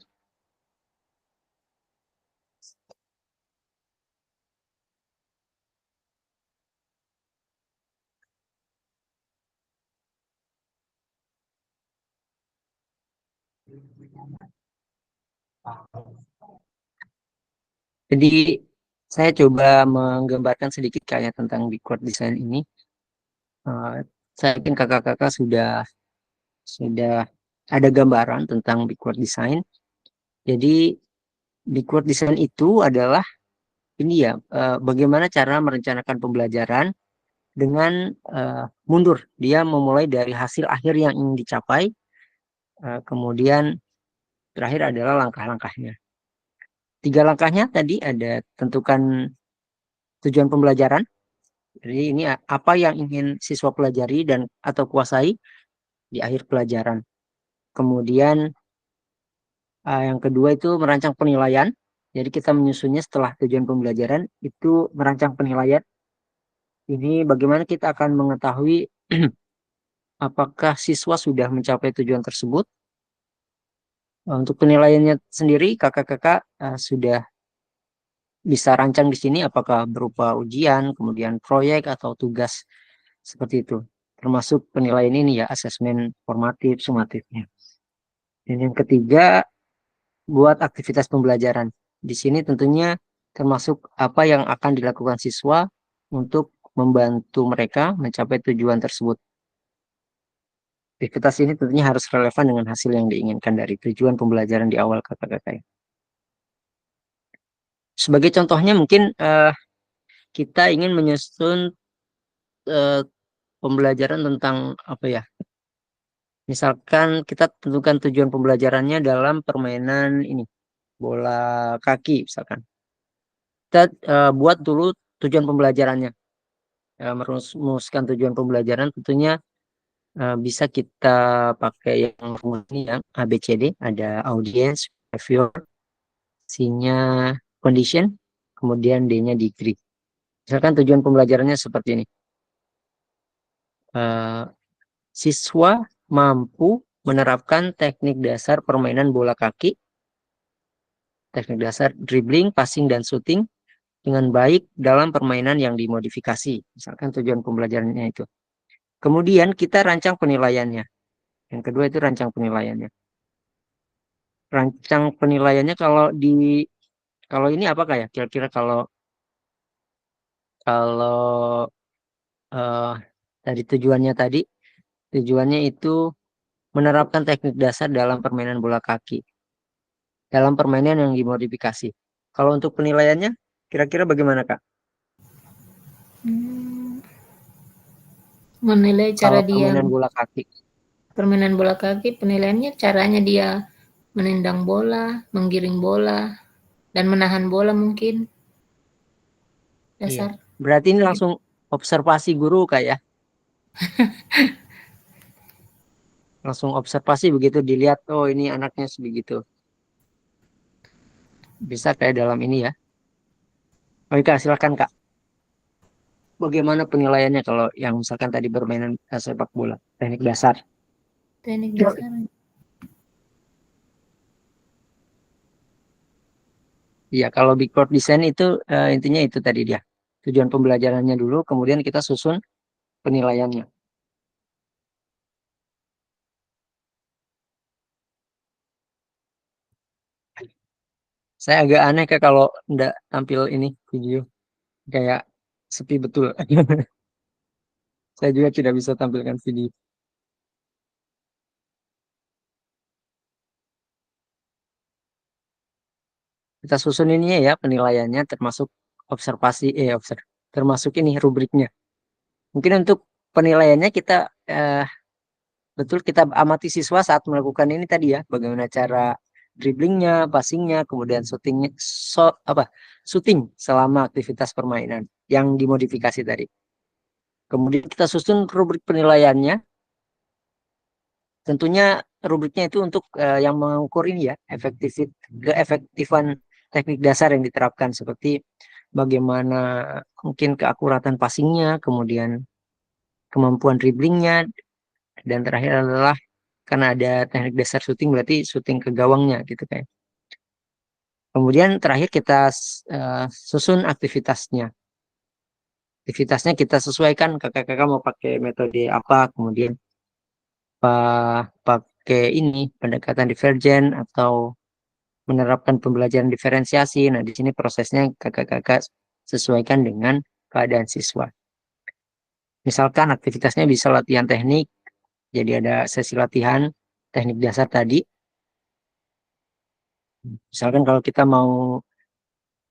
Jadi saya coba menggambarkan sedikit kayak tentang backward design ini. Saya yakin kakak-kakak sudah ada gambaran tentang backward design. Jadi backward design itu adalah ini ya, bagaimana cara merencanakan pembelajaran dengan mundur. Dia memulai dari hasil akhir yang ingin dicapai, kemudian terakhir adalah langkah-langkahnya. 3 langkahnya tadi ada tentukan tujuan pembelajaran. Jadi ini apa yang ingin siswa pelajari dan atau kuasai di akhir pelajaran. Kemudian yang kedua itu merancang penilaian. Jadi kita menyusunnya setelah tujuan pembelajaran itu merancang penilaian. Ini bagaimana kita akan mengetahui apakah siswa sudah mencapai tujuan tersebut. Untuk penilaiannya sendiri kakak-kakak sudah bisa rancang di sini apakah berupa ujian, kemudian proyek atau tugas seperti itu. Termasuk penilaian ini ya, asesmen formatif, sumatifnya. Dan yang ketiga, buat aktivitas pembelajaran. Di sini tentunya termasuk apa yang akan dilakukan siswa untuk membantu mereka mencapai tujuan tersebut. Aktivitas ini tentunya harus relevan dengan hasil yang diinginkan dari tujuan pembelajaran di awal kakak-kakak. Sebagai contohnya mungkin kita ingin menyusun eh, pembelajaran tentang apa ya? Misalkan kita tentukan tujuan pembelajarannya dalam permainan ini, bola kaki misalkan. Kita buat dulu tujuan pembelajarannya. Merumuskan tujuan pembelajaran tentunya bisa kita pakai yang rumus ini yang ABCD, ada audience, behavior, C-nya condition, kemudian D-nya degree. Misalkan tujuan pembelajarannya seperti ini. Eh, Siswa mampu menerapkan teknik dasar permainan bola kaki, teknik dasar dribbling, passing, dan shooting dengan baik dalam permainan yang dimodifikasi. Misalkan tujuan pembelajarannya itu. Kemudian kita rancang penilaiannya. Yang kedua itu rancang penilaiannya. Rancang penilaiannya kalau ini apakah ya? Kira-kira kalau eh, dari tujuannya itu menerapkan teknik dasar dalam permainan bola kaki, dalam permainan yang dimodifikasi. Kalau untuk penilaiannya, kira-kira bagaimana, Kak? Menilai cara Kalau dia permainan bola kaki. permainan bola kaki, penilaiannya caranya dia menendang bola, menggiring bola, dan menahan bola mungkin. Iya. Dasar. Berarti ini langsung observasi guru, Kak ya? Langsung observasi begitu dilihat, oh ini anaknya sebegitu. Bisa kayak dalam ini ya. Oke, Kak, silakan, Kak. Bagaimana penilaiannya kalau yang misalkan tadi permainan sepak bola, teknik dasar? Teknik dasar. Iya, kalau big board design itu intinya itu tadi dia. Tujuan pembelajarannya dulu, kemudian kita susun penilaiannya. Saya agak aneh Kak kalau nggak tampil ini video. Kayak sepi betul. Saya juga tidak bisa tampilkan video. Kita susun ininya ya penilaiannya termasuk termasuk ini rubriknya. Mungkin untuk penilaiannya kita eh, betul kita amati siswa saat melakukan ini tadi ya, bagaimana cara dribblingnya, passingnya, kemudian shooting selama aktivitas permainan yang dimodifikasi tadi. Kemudian kita susun rubrik penilaiannya. Tentunya rubriknya itu untuk yang mengukur ini ya, keefektifan teknik dasar yang diterapkan seperti bagaimana mungkin keakuratan passingnya, kemudian kemampuan dribblingnya, dan terakhir adalah karena ada teknik dasar shooting berarti shooting ke gawangnya gitu kayak. Kemudian terakhir kita susun aktivitasnya. Aktivitasnya kita sesuaikan kakak-kakak mau pakai metode apa, kemudian pakai ini pendekatan divergen atau menerapkan pembelajaran diferensiasi. Nah, di sini prosesnya kakak-kakak sesuaikan dengan keadaan siswa. Misalkan aktivitasnya bisa latihan teknik, jadi ada sesi latihan teknik dasar tadi. Misalkan kalau kita mau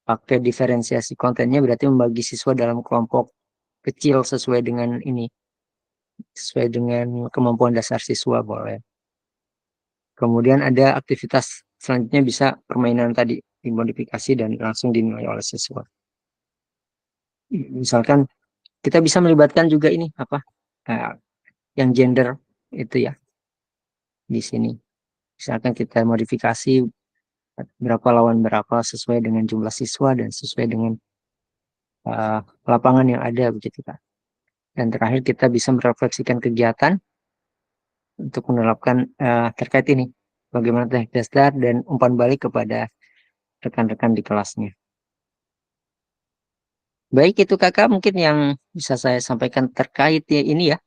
pakai diferensiasi kontennya berarti membagi siswa dalam kelompok kecil sesuai dengan kemampuan dasar siswa boleh. Kemudian ada aktivitas selanjutnya bisa permainan tadi dimodifikasi dan langsung dinilai oleh siswa. Misalkan kita bisa melibatkan juga ini apa eh, yang gender itu ya di sini. Misalkan kita modifikasi berapa lawan berapa sesuai dengan jumlah siswa dan sesuai dengan lapangan yang ada begitu kan. Dan terakhir kita bisa merefleksikan kegiatan untuk menerapkan terkait ini bagaimana teknik dasar dan umpan balik kepada rekan-rekan di kelasnya. Baik itu kakak mungkin yang bisa saya sampaikan terkait ya ini ya.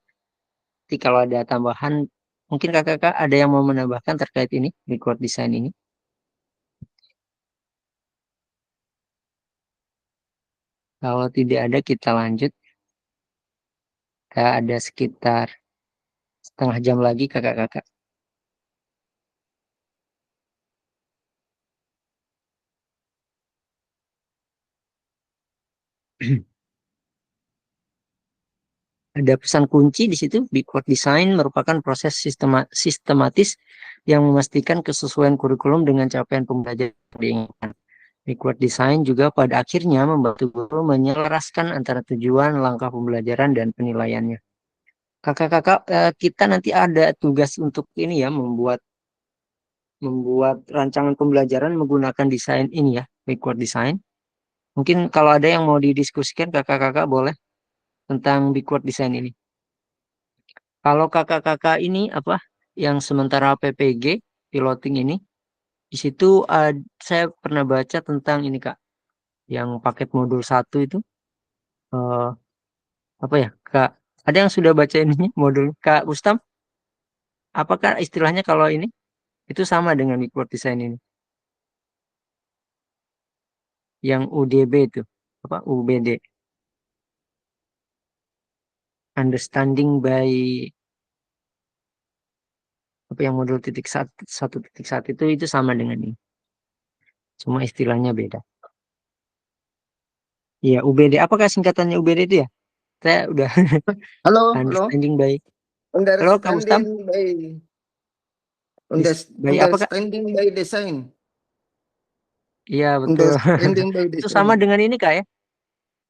Jadi kalau ada tambahan mungkin kakak-kakak ada yang mau menambahkan terkait ini record design ini. Kalau tidak ada kita lanjut. Ada sekitar setengah jam lagi kakak-kakak. Ada pesan kunci di situ. Backward design merupakan proses sistematis yang memastikan kesesuaian kurikulum dengan capaian pembelajaran yang diinginkan. Backward design juga pada akhirnya membantu guru menyelaraskan antara tujuan, langkah pembelajaran, dan penilaiannya. Kakak-kakak, kita nanti ada tugas untuk ini ya, membuat rancangan pembelajaran menggunakan desain ini ya, backward design. Mungkin kalau ada yang mau didiskusikan, kakak-kakak boleh tentang backward design ini. Kalau kakak-kakak ini apa yang sementara PPG piloting ini, di situ saya pernah baca tentang ini Kak, yang paket modul 1 itu eh, apa ya Kak? Ada yang sudah baca ininya modul Kak Ustam? Apakah istilahnya kalau ini itu sama dengan backward design ini? Yang UDB itu apa UBD? Understanding by apa yang modul titik satu itu sama dengan ini. Cuma istilahnya beda. Iya, UBD. Apakah singkatannya UBD itu ya? Saya udah Halo, halo. understanding by. Halo, Kak Ustam. Understanding by By apa, Kak? understanding by design. Iya, betul. Understanding by Itu sama design. dengan ini, Kak ya.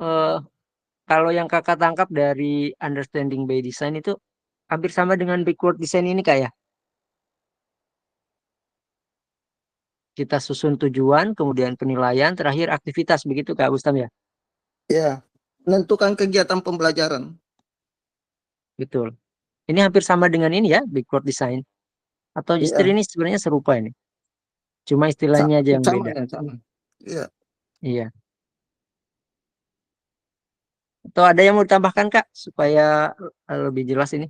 Eh, kalau yang Kakak tangkap dari understanding by design itu hampir sama dengan backward design ini, Kak ya. Kita susun tujuan, kemudian penilaian, terakhir aktivitas. Begitu, Kak Ustam ya? Ya, menentukan kegiatan pembelajaran. Betul. Ini hampir sama dengan ini ya, backward design. Atau justru Iya, ini sebenarnya serupa ini. Cuma istilahnya aja yang sama beda. ya, sama. Iya. Iya. Atau ada yang mau ditambahkan, Kak, supaya lebih jelas ini.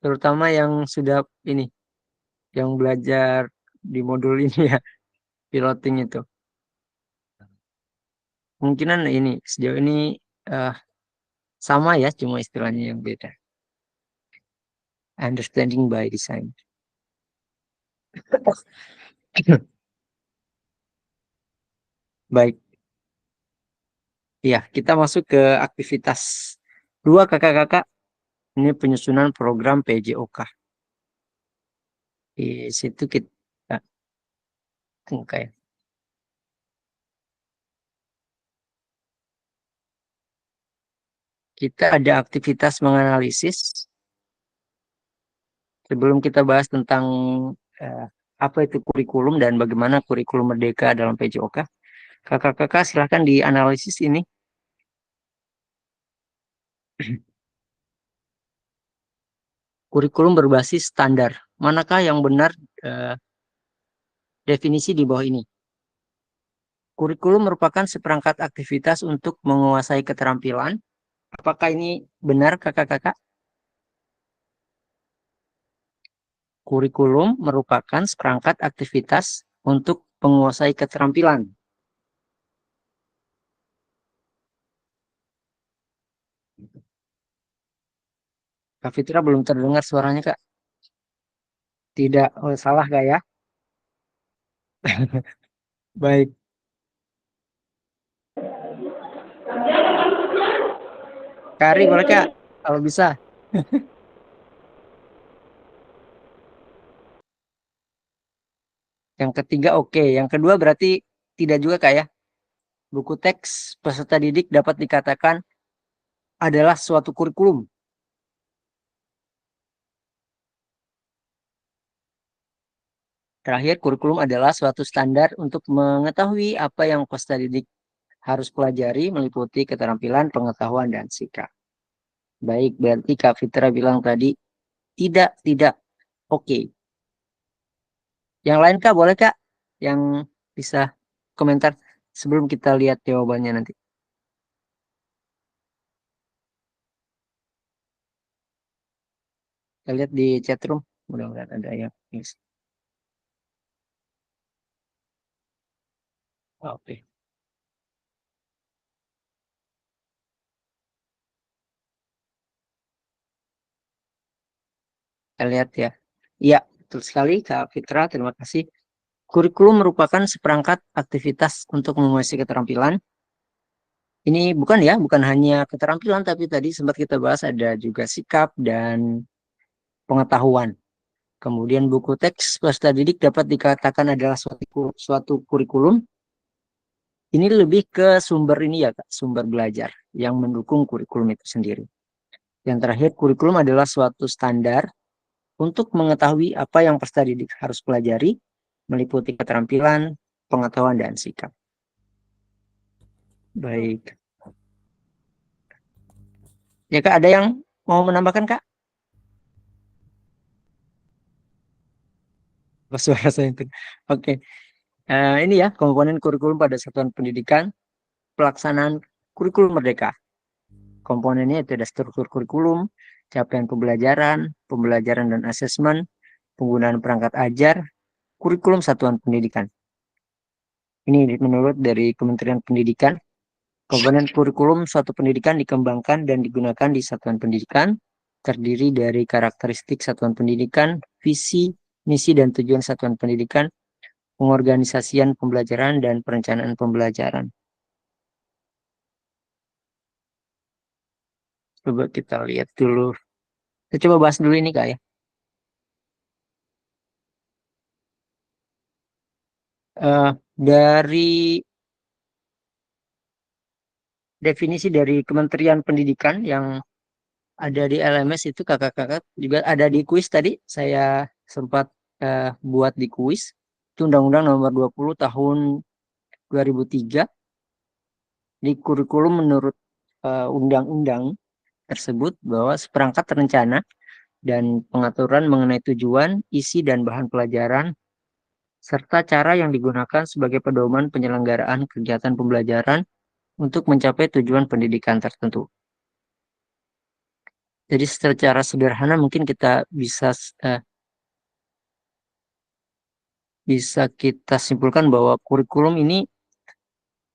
Terutama yang sudah ini, yang belajar di modul ini ya, piloting itu. Kemungkinan ini, sejauh ini eh, sama ya, cuma istilahnya yang beda. Understanding by design. Baik. Ya, kita masuk ke aktivitas 2 kakak-kakak. Ini penyusunan program PJOK. Di situ kita oke. Kita ada aktivitas menganalisis. Sebelum kita bahas tentang eh, apa itu kurikulum dan bagaimana kurikulum merdeka dalam PJOK, kakak-kakak silahkan dianalisis ini. Kurikulum berbasis standar. Manakah yang benar definisi di bawah ini? Kurikulum merupakan seperangkat aktivitas untuk menguasai keterampilan. Apakah ini benar kakak-kakak? Kurikulum merupakan seperangkat aktivitas untuk menguasai keterampilan. Kak Fitra belum terdengar suaranya, Kak. Tidak, oh, salah Kak ya? Baik. Kari boleh Kak? Kalau bisa. Yang ketiga oke. Yang kedua berarti tidak juga Kak ya? Buku teks peserta didik dapat dikatakan adalah suatu kurikulum. Terakhir, kurikulum adalah suatu standar untuk mengetahui apa yang peserta didik harus pelajari meliputi keterampilan, pengetahuan, dan sikap. Baik, berarti Kak Fitra bilang tadi tidak, oke. Yang lain Kak, boleh Kak? Yang bisa komentar sebelum kita lihat jawabannya nanti. Kita lihat di chat room, mudah-mudahan ada yang tulis. Oke. Kita lihat ya. Iya, betul sekali Kak Fitra, terima kasih. Kurikulum merupakan seperangkat aktivitas untuk menguasai keterampilan Ini bukan hanya keterampilan, tapi tadi sempat kita bahas ada juga sikap dan pengetahuan. Kemudian buku teks peserta didik dapat dikatakan adalah suatu kurikulum. Ini lebih ke sumber ini ya Kak, sumber belajar yang mendukung kurikulum itu sendiri. Yang terakhir, kurikulum adalah suatu standar untuk mengetahui apa yang peserta didik harus pelajari, meliputi keterampilan, pengetahuan, dan sikap. Baik. Ya Kak, ada yang mau menambahkan Kak? Suara saya itu. Oke. Ini ya komponen kurikulum pada satuan pendidikan, pelaksanaan kurikulum merdeka. Komponennya itu ada struktur kurikulum, capaian pembelajaran dan asesmen, penggunaan perangkat ajar, kurikulum satuan pendidikan. Ini menurut dari Kementerian Pendidikan. Komponen kurikulum suatu pendidikan dikembangkan dan digunakan di satuan pendidikan, terdiri dari karakteristik satuan pendidikan, visi, misi, dan tujuan satuan pendidikan, pengorganisasian pembelajaran, dan perencanaan pembelajaran. Coba kita lihat dulu. Kita coba bahas dulu ini Kak ya. Dari definisi dari Kementerian Pendidikan yang ada di LMS itu kakak-kakak juga ada di kuis tadi. Saya sempat buat di kuis. Itu Undang-Undang Nomor 20 Tahun 2003. Di kurikulum menurut undang-undang tersebut bahwa seperangkat rencana dan pengaturan mengenai tujuan, isi, dan bahan pelajaran serta cara yang digunakan sebagai pedoman penyelenggaraan kegiatan pembelajaran untuk mencapai tujuan pendidikan tertentu. Jadi secara sederhana mungkin kita bisa kita simpulkan bahwa kurikulum ini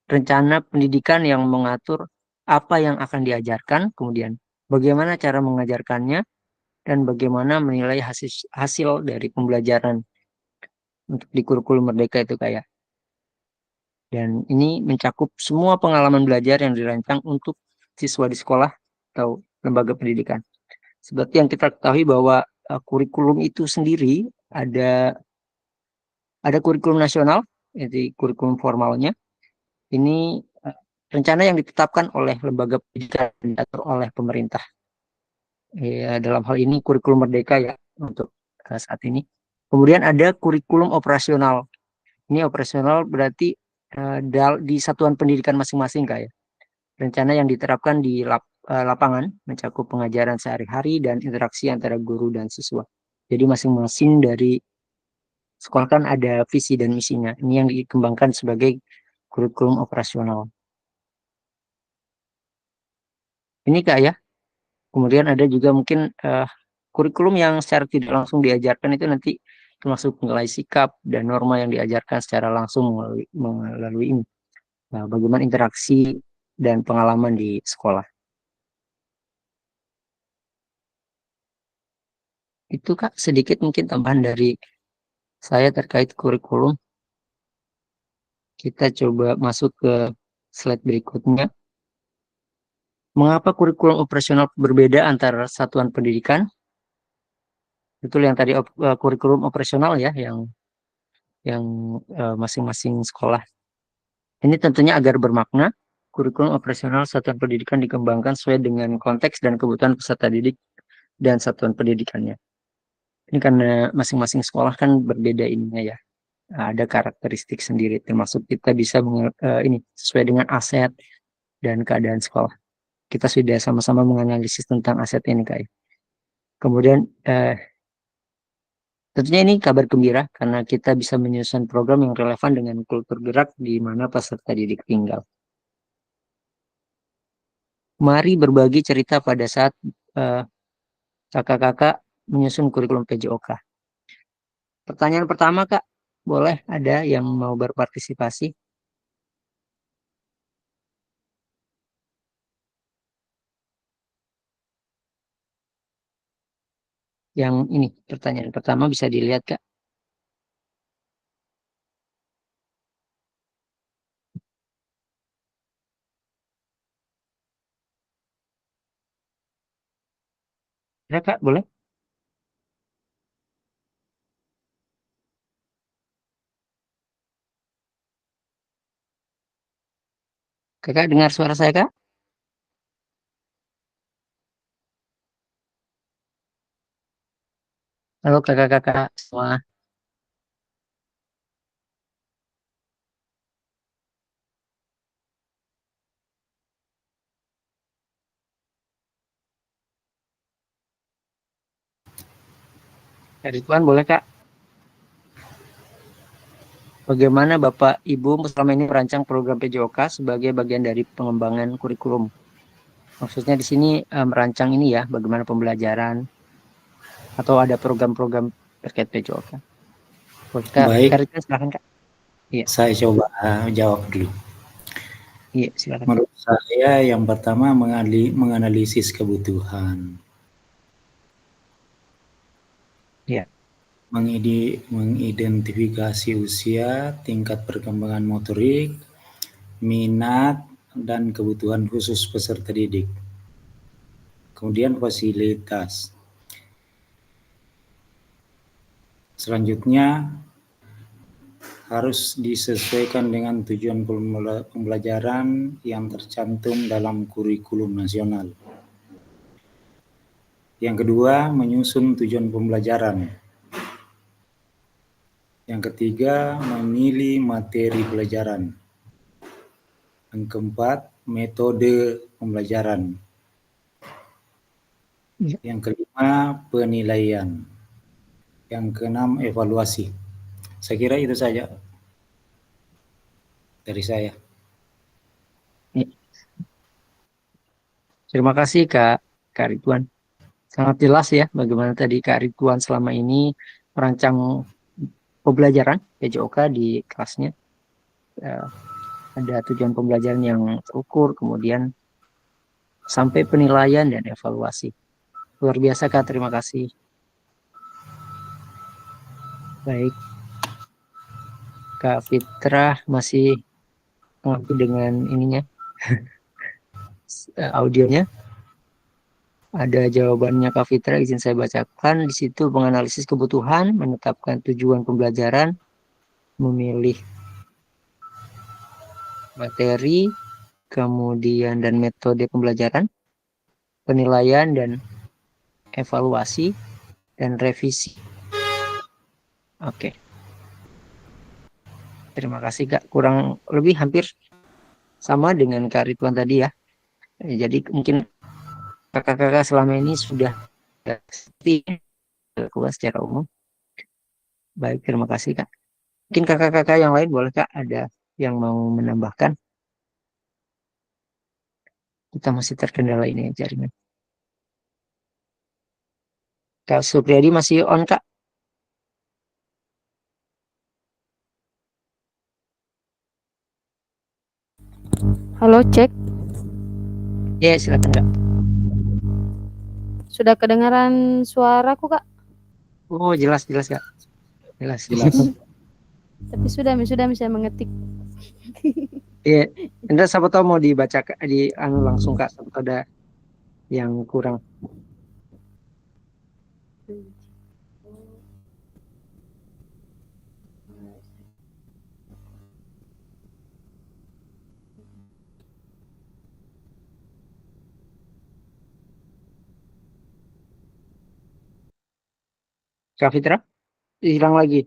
rencana pendidikan yang mengatur apa yang akan diajarkan, kemudian bagaimana cara mengajarkannya, dan bagaimana menilai hasil dari pembelajaran untuk di kurikulum Merdeka itu kayak. Dan ini mencakup semua pengalaman belajar yang dirancang untuk siswa di sekolah atau lembaga pendidikan. Seperti yang kita ketahui bahwa kurikulum itu sendiri ada kurikulum nasional, jadi kurikulum formalnya. Ini rencana yang ditetapkan oleh lembaga pendidikan dan diatur oleh pemerintah. Ya, dalam hal ini kurikulum Merdeka ya untuk saat ini. Kemudian ada kurikulum operasional. Ini operasional berarti di satuan pendidikan masing-masing Kak ya. Rencana yang diterapkan di lapangan mencakup pengajaran sehari-hari dan interaksi antara guru dan siswa. Jadi masing-masing dari sekolah kan ada visi dan misinya. Ini yang dikembangkan sebagai kurikulum operasional. Ini Kak ya. Kemudian ada juga mungkin kurikulum yang secara tidak langsung diajarkan itu nanti termasuk nilai sikap dan norma yang diajarkan secara langsung melalui ini. Nah, bagaimana interaksi dan pengalaman di sekolah. Itu Kak sedikit mungkin tambahan dari saya terkait kurikulum. Kita coba masuk ke slide berikutnya. Mengapa kurikulum operasional berbeda antara satuan pendidikan? Betul yang tadi kurikulum operasional ya, yang masing-masing sekolah. Ini tentunya agar bermakna, kurikulum operasional satuan pendidikan dikembangkan sesuai dengan konteks dan kebutuhan peserta didik dan satuan pendidikannya. Ini karena masing-masing sekolah kan berbeda ininya ya. Ada karakteristik sendiri, termasuk kita bisa ini sesuai dengan aset dan keadaan sekolah. Kita sudah sama-sama menganalisis tentang aset ini Kak. Kemudian tentunya ini kabar gembira karena kita bisa menyusun program yang relevan dengan kultur gerak di mana peserta didik tinggal. Mari berbagi cerita pada saat kakak-kakak menyusun kurikulum PJOK. Pertanyaan pertama Kak, boleh ada yang mau berpartisipasi? Yang ini pertanyaan pertama bisa dilihat Kak. Ya Kak, boleh? Kakak dengar suara saya Kak? Halo kakak-kakak semua. Kak Ridwan boleh Kak? Bagaimana Bapak Ibu selama ini merancang program PJOK sebagai bagian dari pengembangan kurikulum? Maksudnya di sini merancang ini ya, bagaimana pembelajaran atau ada program-program terkait PJOK? Boleh Kak, Baik, Kak Ridwan silakan Kak. Iya, saya coba jawab dulu. iya silakan. Menurut saya yang pertama menganalisis kebutuhan, Iya, mengidentifikasi usia, tingkat perkembangan motorik, minat, dan kebutuhan khusus peserta didik. Kemudian fasilitas. Selanjutnya harus disesuaikan dengan tujuan pembelajaran yang tercantum dalam kurikulum nasional. Yang kedua, menyusun tujuan pembelajaran. Yang ketiga, memilih materi pelajaran. Yang keempat, metode pembelajaran. iya. Yang kelima, penilaian. Yang keenam, evaluasi. Saya kira itu saja dari saya. Iya. Terima kasih Kak Ridwan. Sangat jelas ya bagaimana tadi Kak Ridwan selama ini merancang pembelajaran PJOK di kelasnya. Eh, ada tujuan pembelajaran yang terukur, kemudian sampai penilaian dan evaluasi. Luar biasa Kak, terima kasih. Baik, Kak Fitrah masih mengerti dengan ininya, audionya. Ada jawabannya Kak Fitra, izin saya bacakan. Di situ menganalisis kebutuhan, menetapkan tujuan pembelajaran, memilih materi, kemudian dan metode pembelajaran, penilaian dan evaluasi, dan revisi. Oke, terima kasih Kak. Kurang lebih hampir sama dengan Kak Ridwan tadi ya. Jadi mungkin kakak-kakak selama ini sudah pasti keluar secara umum. Baik, terima kasih Kak. Mungkin kakak-kakak yang lain boleh Kak ada yang mau menambahkan? Kita masih terkendala ini jaringan. Kak Supriyadi masih on Kak? Halo, cek. Ya, silakan Kak. Sudah kedengaran suaraku, Kak? Oh, jelas Kak. Jelas. Tapi sudah bisa mengetik. Iya, Anda siapa tahu mau dibaca di langsung Kak, siapa tahu ada yang kurang. Kak Fitra, hilang lagi.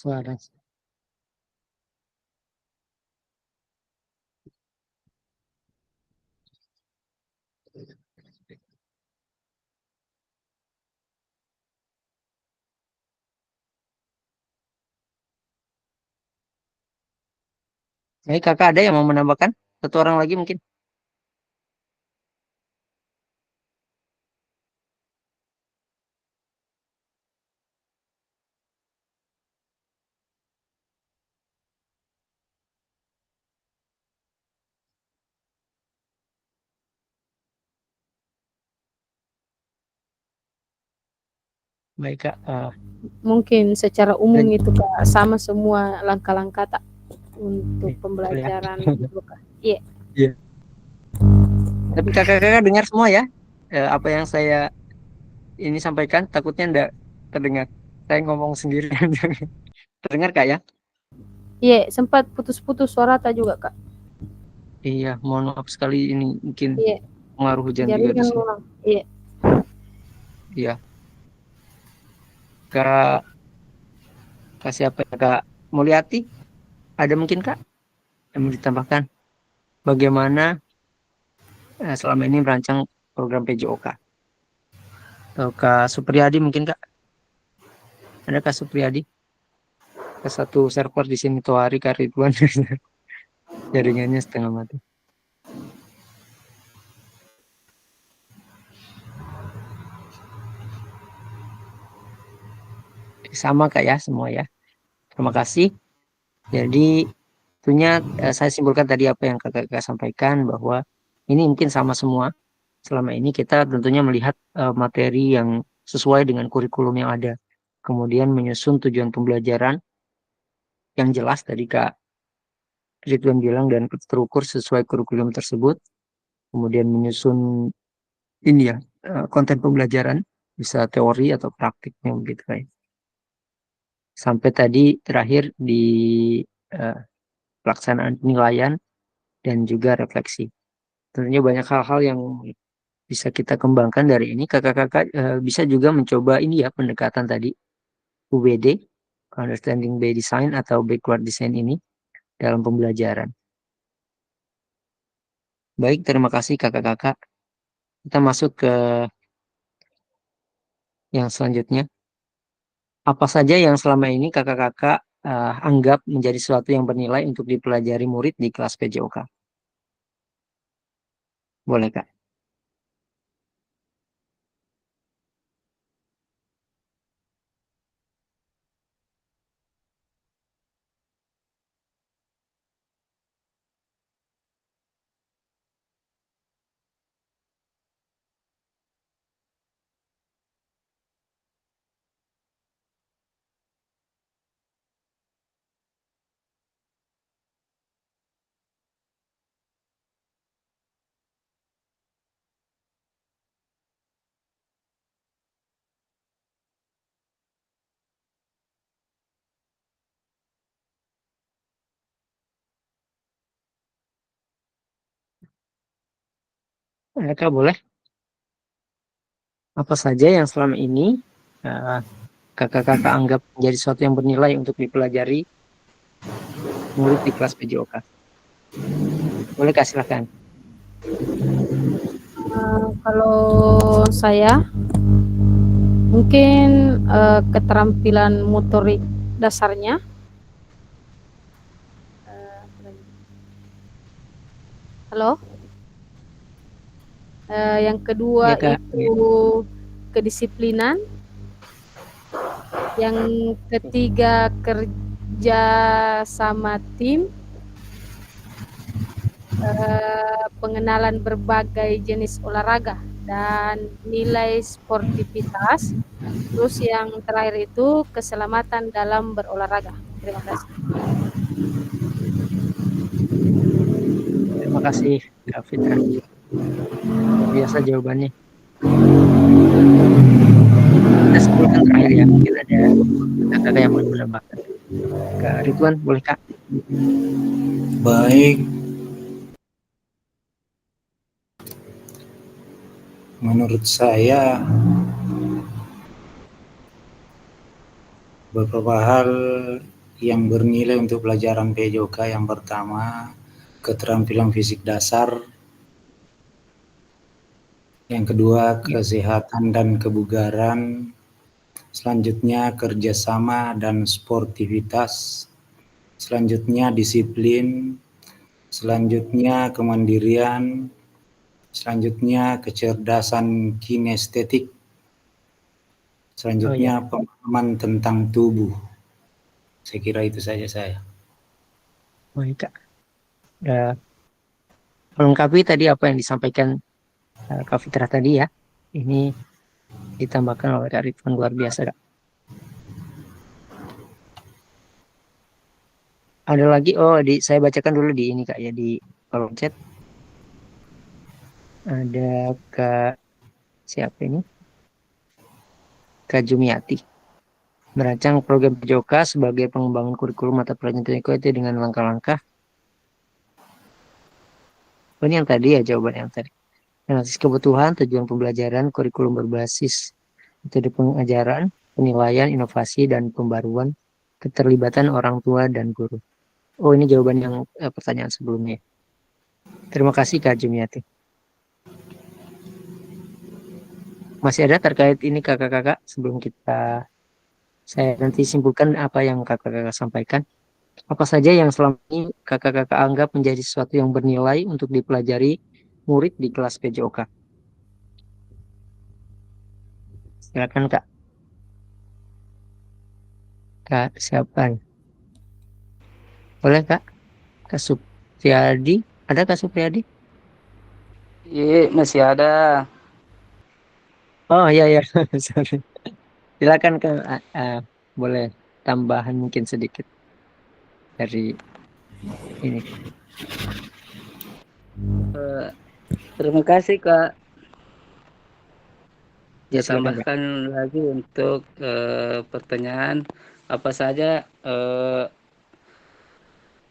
Suara. Baik, Kakak ada yang mau menambahkan? Satu orang lagi mungkin. Baik Kak. Mungkin secara umum itu Kak sama semua langkah-langkah tak untuk Boleh ya? pembelajaran itu Kak. Iya. Iya. Tapi kakak-kakak dengar semua ya apa yang saya ini sampaikan, takutnya enggak terdengar. Saya ngomong sendiri. Terdengar Kak ya? Iya, sempat putus-putus suara tak juga Kak. Iya, mohon maaf sekali ini mungkin Iya. pengaruh hujan juga di Jaringan sini. ulang. Iya. Iya. Kak siapa ya? Kak Mulyati? Ada mungkin Kak yang mau ditambahkan? Bagaimana selama ini merancang program PJOK? Atau Kak Supriyadi mungkin Kak? Ada Kak Supriyadi? Ke satu server di sini tuh hari Kak Ridwan. Jaringannya setengah mati. Sama Kak ya semua ya. Terima kasih. Jadi tentunya saya simpulkan tadi apa yang kakak sampaikan bahwa ini mungkin sama semua. Selama ini kita tentunya melihat materi yang sesuai dengan kurikulum yang ada. Kemudian menyusun tujuan pembelajaran yang jelas tadi Kak Ridwan bilang dan terukur sesuai kurikulum tersebut. Kemudian menyusun ini ya konten pembelajaran bisa teori atau praktiknya begitu kayak. Sampai tadi terakhir di pelaksanaan penilaian dan juga refleksi. Tentunya banyak hal-hal yang bisa kita kembangkan dari ini. Kakak-kakak bisa juga mencoba ini ya pendekatan tadi UBD, Understanding by Design atau Backward Design ini dalam pembelajaran. Baik, terima kasih kakak-kakak. Kita masuk ke yang selanjutnya. Apa saja yang selama ini kakak-kakak anggap menjadi sesuatu yang bernilai untuk dipelajari murid di kelas PJOK? Boleh Kak? Kak boleh? Apa saja yang selama ini kakak-kakak anggap menjadi sesuatu yang bernilai untuk dipelajari murid di kelas PJOK? Boleh Kak, silahkan. Kalau saya mungkin keterampilan motorik dasarnya. Halo? Yang kedua Ya, Kak. itu kedisiplinan. Yang ketiga kerja sama tim. Pengenalan berbagai jenis olahraga dan nilai sportivitas. Terus yang terakhir itu keselamatan dalam berolahraga. Terima kasih. Terima kasih Kak Fitra. Biasa jawabannya. Kita sebutkan terakhir ya, mungkin ada kakak yang mau menambahkan. Kak Ridwan, boleh Kak? Baik. Menurut saya beberapa hal yang bernilai untuk pelajaran PJOK. Yang pertama, keterampilan fisik dasar. Yang kedua, kesehatan dan kebugaran. Selanjutnya, kerjasama dan sportivitas. Selanjutnya, disiplin. Selanjutnya, kemandirian. Selanjutnya, kecerdasan kinestetik. Selanjutnya, pemahaman tentang tubuh. Saya kira itu saja saya. Baik Kak. Melengkapi tadi apa yang disampaikan Kak Fitra tadi ya. Ini ditambahkan oleh Kak Ridwan, luar biasa Kak. Ada lagi, saya bacakan dulu di ini Kak ya, di kolom chat. Ada Kak siapa ini? Kak Jumiati. Merancang program PJOK sebagai pengembangan kurikulum mata pelajaran PJOK itu dengan langkah-langkah. Ini yang tadi ya, jawaban yang tadi. Analisis kebutuhan, tujuan pembelajaran, kurikulum berbasis metode pengajaran, penilaian, inovasi, dan pembaruan, keterlibatan orang tua dan guru. Oh, ini jawaban yang pertanyaan sebelumnya. Terima kasih Kak Jumiati. Masih ada terkait ini kakak-kakak sebelum saya nanti simpulkan apa yang kakak-kakak sampaikan. Apa saja yang selama ini kakak-kakak anggap menjadi sesuatu yang bernilai untuk dipelajari murid di kelas PJOK? Silakan Kak. Kak siapa? Boleh Kak? Kak Supriyadi? Ada Kak Supriyadi? Iya, masih ada. Oh iya, sorry. Silakan Kak. Boleh tambahan mungkin sedikit dari ini. Terima kasih Kak. Ya, Saya silakan Kak. tambahkan lagi untuk pertanyaan apa saja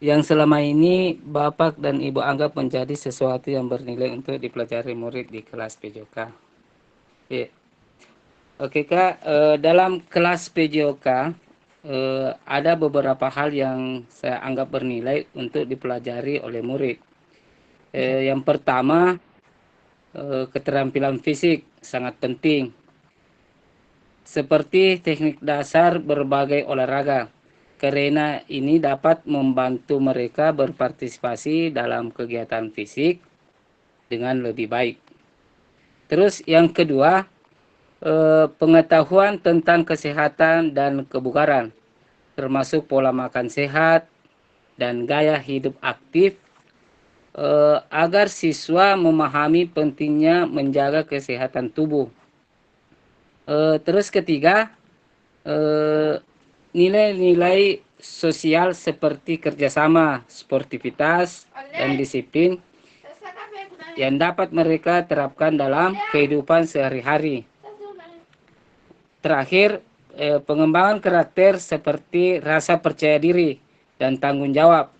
yang selama ini Bapak dan Ibu anggap menjadi sesuatu yang bernilai untuk dipelajari murid di kelas PJOK. Ya. Oke Kak, dalam kelas PJOK ada beberapa hal yang saya anggap bernilai untuk dipelajari oleh murid. Yang pertama, keterampilan fisik sangat penting, seperti teknik dasar berbagai olahraga, karena ini dapat membantu mereka berpartisipasi dalam kegiatan fisik dengan lebih baik. Terus yang kedua, pengetahuan tentang kesehatan dan kebugaran, termasuk pola makan sehat dan gaya hidup aktif, agar siswa memahami pentingnya menjaga kesehatan tubuh. Terus ketiga, nilai-nilai sosial seperti kerjasama, sportivitas, dan disiplin yang dapat mereka terapkan dalam kehidupan sehari-hari. Terakhir, pengembangan karakter seperti rasa percaya diri dan tanggung jawab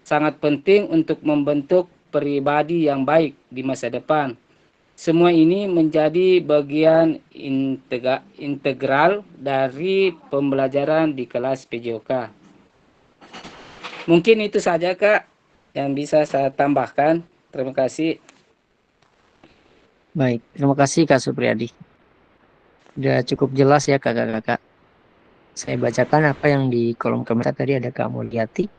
sangat penting untuk membentuk pribadi yang baik di masa depan. Semua ini menjadi bagian integral dari pembelajaran di kelas PJOK. Mungkin itu saja Kak yang bisa saya tambahkan. Terima kasih. Baik, terima kasih Kak Supriyadi. Sudah cukup jelas ya kakak-kakak. Saya bacakan apa yang di kolom komentar tadi. Ada Kak Mulyati.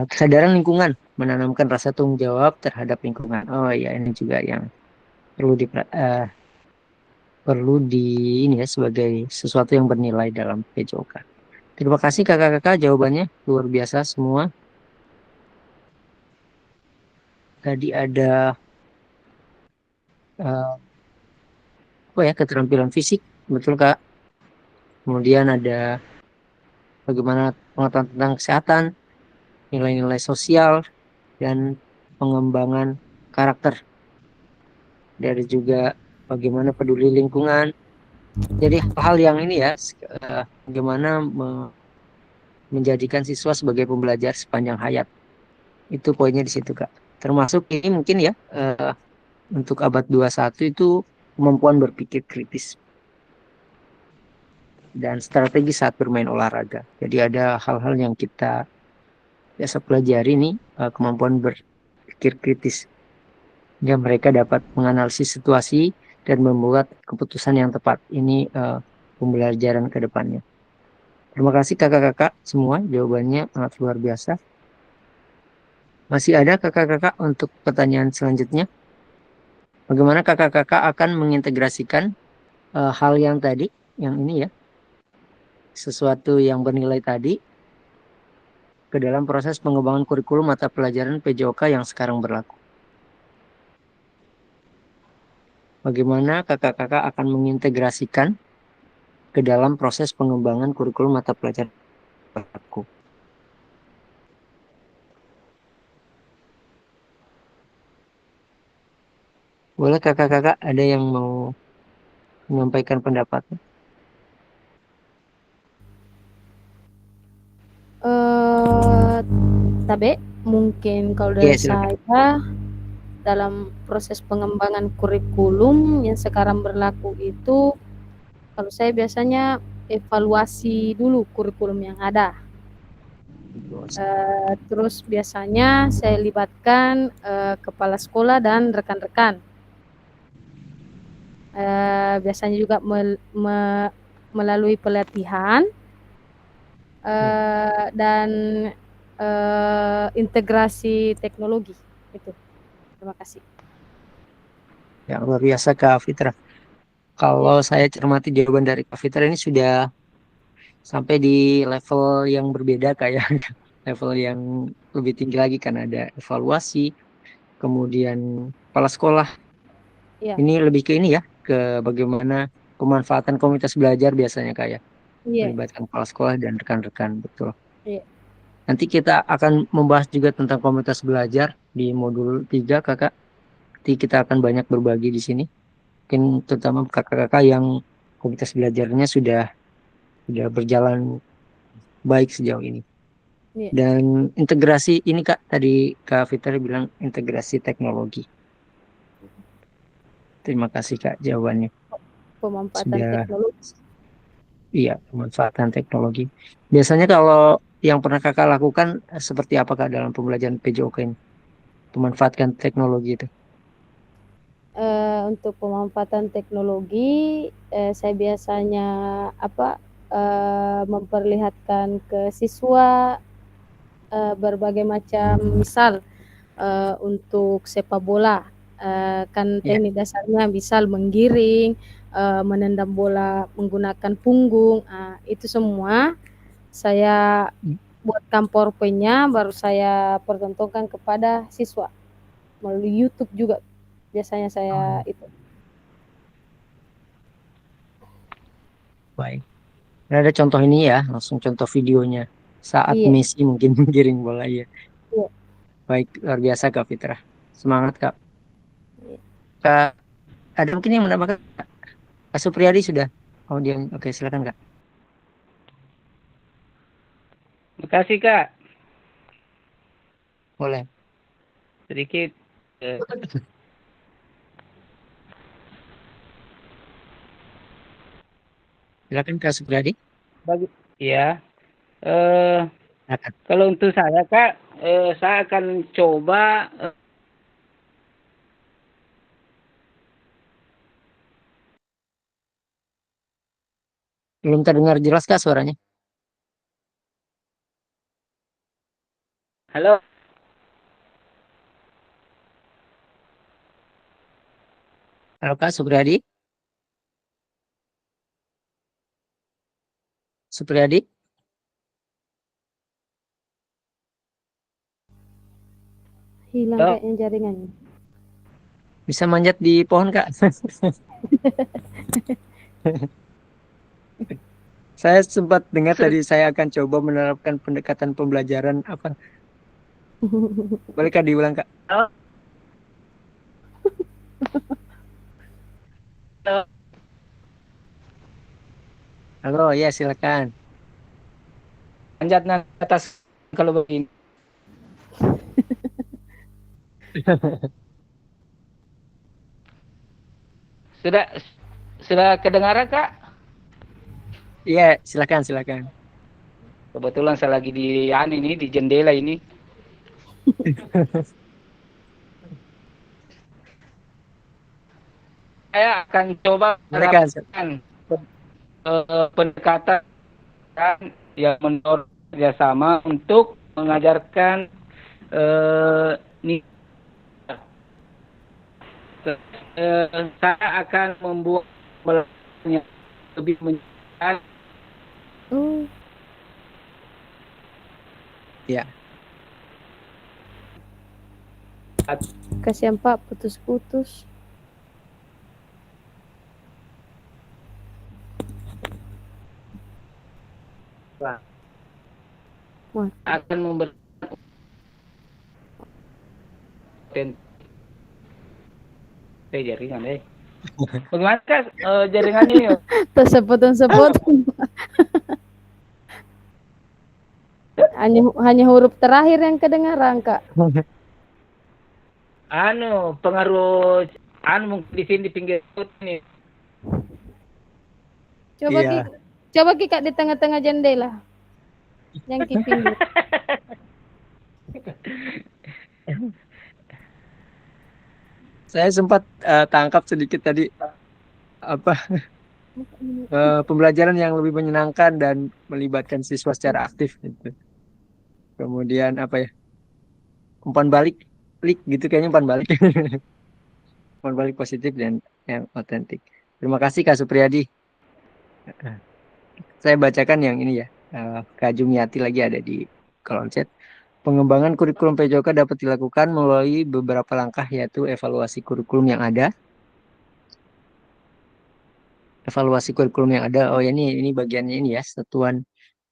Kesadaran lingkungan, menanamkan rasa tanggung jawab terhadap lingkungan. Oh ya, ini juga yang perlu ini ya sebagai sesuatu yang bernilai dalam PJOK. Terima kasih kakak-kakak, jawabannya luar biasa semua. Tadi ada keterampilan fisik, betul Kak. Kemudian ada bagaimana pengetahuan tentang kesehatan, nilai-nilai sosial, dan pengembangan karakter. Dari juga bagaimana peduli lingkungan. Jadi hal yang ini ya, bagaimana menjadikan siswa sebagai pembelajar sepanjang hayat. Itu poinnya di situ Kak. Termasuk ini mungkin ya, untuk abad 21 itu kemampuan berpikir kritis dan strategi saat bermain olahraga. Jadi ada hal-hal yang kita biasa pelajari nih, kemampuan berpikir kritis. Ya, mereka dapat menganalisis situasi dan membuat keputusan yang tepat. Ini pembelajaran ke depannya. Terima kasih kakak-kakak semua, jawabannya sangat luar biasa. Masih ada kakak-kakak untuk pertanyaan selanjutnya? Bagaimana kakak-kakak akan mengintegrasikan hal yang tadi, yang ini ya, sesuatu yang bernilai tadi, ke dalam proses pengembangan kurikulum mata pelajaran PJOK yang sekarang berlaku? bagaimana kakak-kakak akan mengintegrasikan ke dalam proses pengembangan kurikulum mata pelajaran aku. Boleh kakak-kakak ada yang mau menyampaikan pendapatnya? Tabe, mungkin kalau Oke, dari silakan. saya dalam proses pengembangan kurikulum yang sekarang berlaku itu, kalau saya biasanya evaluasi dulu kurikulum yang ada. Terus biasanya saya libatkan kepala sekolah dan rekan-rekan. Biasanya juga melalui pelatihan dan integrasi teknologi itu. Terima kasih. Ya, luar biasa Kak Fitra. Kalau saya cermati jawaban dari Kak Fitra ini sudah sampai di level yang berbeda kayak level yang lebih tinggi lagi, kan ada evaluasi, kemudian kepala sekolah. Iya. Ini lebih ke ini ya, ke bagaimana pemanfaatan komunitas belajar biasanya kayak Iya. melibatkan kepala sekolah dan rekan-rekan, betul. Iya. Nanti kita akan membahas juga tentang komunitas belajar di modul 3 Kakak. Nanti kita akan banyak berbagi di sini. Mungkin terutama kakak-kakak yang komunitas belajarnya sudah berjalan baik sejauh ini. Iya. Dan integrasi ini Kak, tadi Kak Fitri bilang integrasi teknologi. Terima kasih Kak jawabannya. Pemanfaatan Sudah, teknologi. iya, pemanfaatan teknologi. Biasanya kalau yang pernah Kakak lakukan seperti apa Kak dalam pembelajaran PJOK ini? Memanfaatkan teknologi itu. Untuk pemanfaatan teknologi, saya biasanya memperlihatkan ke siswa berbagai macam misal untuk sepak bola, kan Iya. teknik dasarnya misal menggiring, menendang bola menggunakan punggung, itu semua saya buatkan PowerPoint-nya, baru saya pertontonkan kepada siswa melalui YouTube juga. Biasanya saya itu. Baik. Nah, ada contoh ini ya, langsung contoh videonya saat Iya. Messi mungkin menggiring bola ya. Iya. Baik, luar biasa Kak Fitra. Semangat Kak. Iya. Kak, ada mungkin yang menambahkan? Kak Supriyadi sudah. Oh, dia. Oke, silakan Kak. Terima kasih Kak. Boleh. Sedikit Silakan Kak Supriyadi. ya. Silakan. Kalau untuk saya Kak, saya akan coba Belum terdengar jelas Kak suaranya. halo. Halo Kak Supriyadi. Supriyadi. Hilang Halo. kayaknya jaringannya. Bisa manjat di pohon Kak. Saya sempat dengar tadi saya akan coba menerapkan pendekatan pembelajaran apa. Boleh Kak diulang Kak? Halo. Halo. Halo, ya silakan. Panjat ke atas kalau begini. Sudah kedengaran Kak? Iya, silakan. Kebetulan saya lagi di jendela ini. Saya akan coba Silakan. menerapkan pendekatan yang mendorong kerjasama untuk mengajarkan saya akan membuat belajarnya lebih menyenangkan. Ya. Kasihan Pak, putus-putus. Wah. akan memberikan jaringan bagaimana Kak jaringannya ya? Tersebut hanya huruf terakhir yang kedengaran, Kak. Pengaruh mungkin di sini di pinggir nih. Coba Iya. coba Kak di tengah-tengah jendela. Yang di pinggir. Saya sempat tangkap sedikit tadi apa pembelajaran yang lebih menyenangkan dan melibatkan siswa secara aktif gitu. Kemudian apa ya? Umpan balik klik gitu kayaknya umpan balik. Umpan balik positif dan yang otentik. Terima kasih Kak Supriyadi. Saya bacakan yang ini ya. Kak Jumiati lagi ada di kolom chat. Pengembangan kurikulum PJOK dapat dilakukan melalui beberapa langkah, yaitu evaluasi kurikulum yang ada. Evaluasi kurikulum yang ada. Oh ya, ini bagiannya ini ya, satuan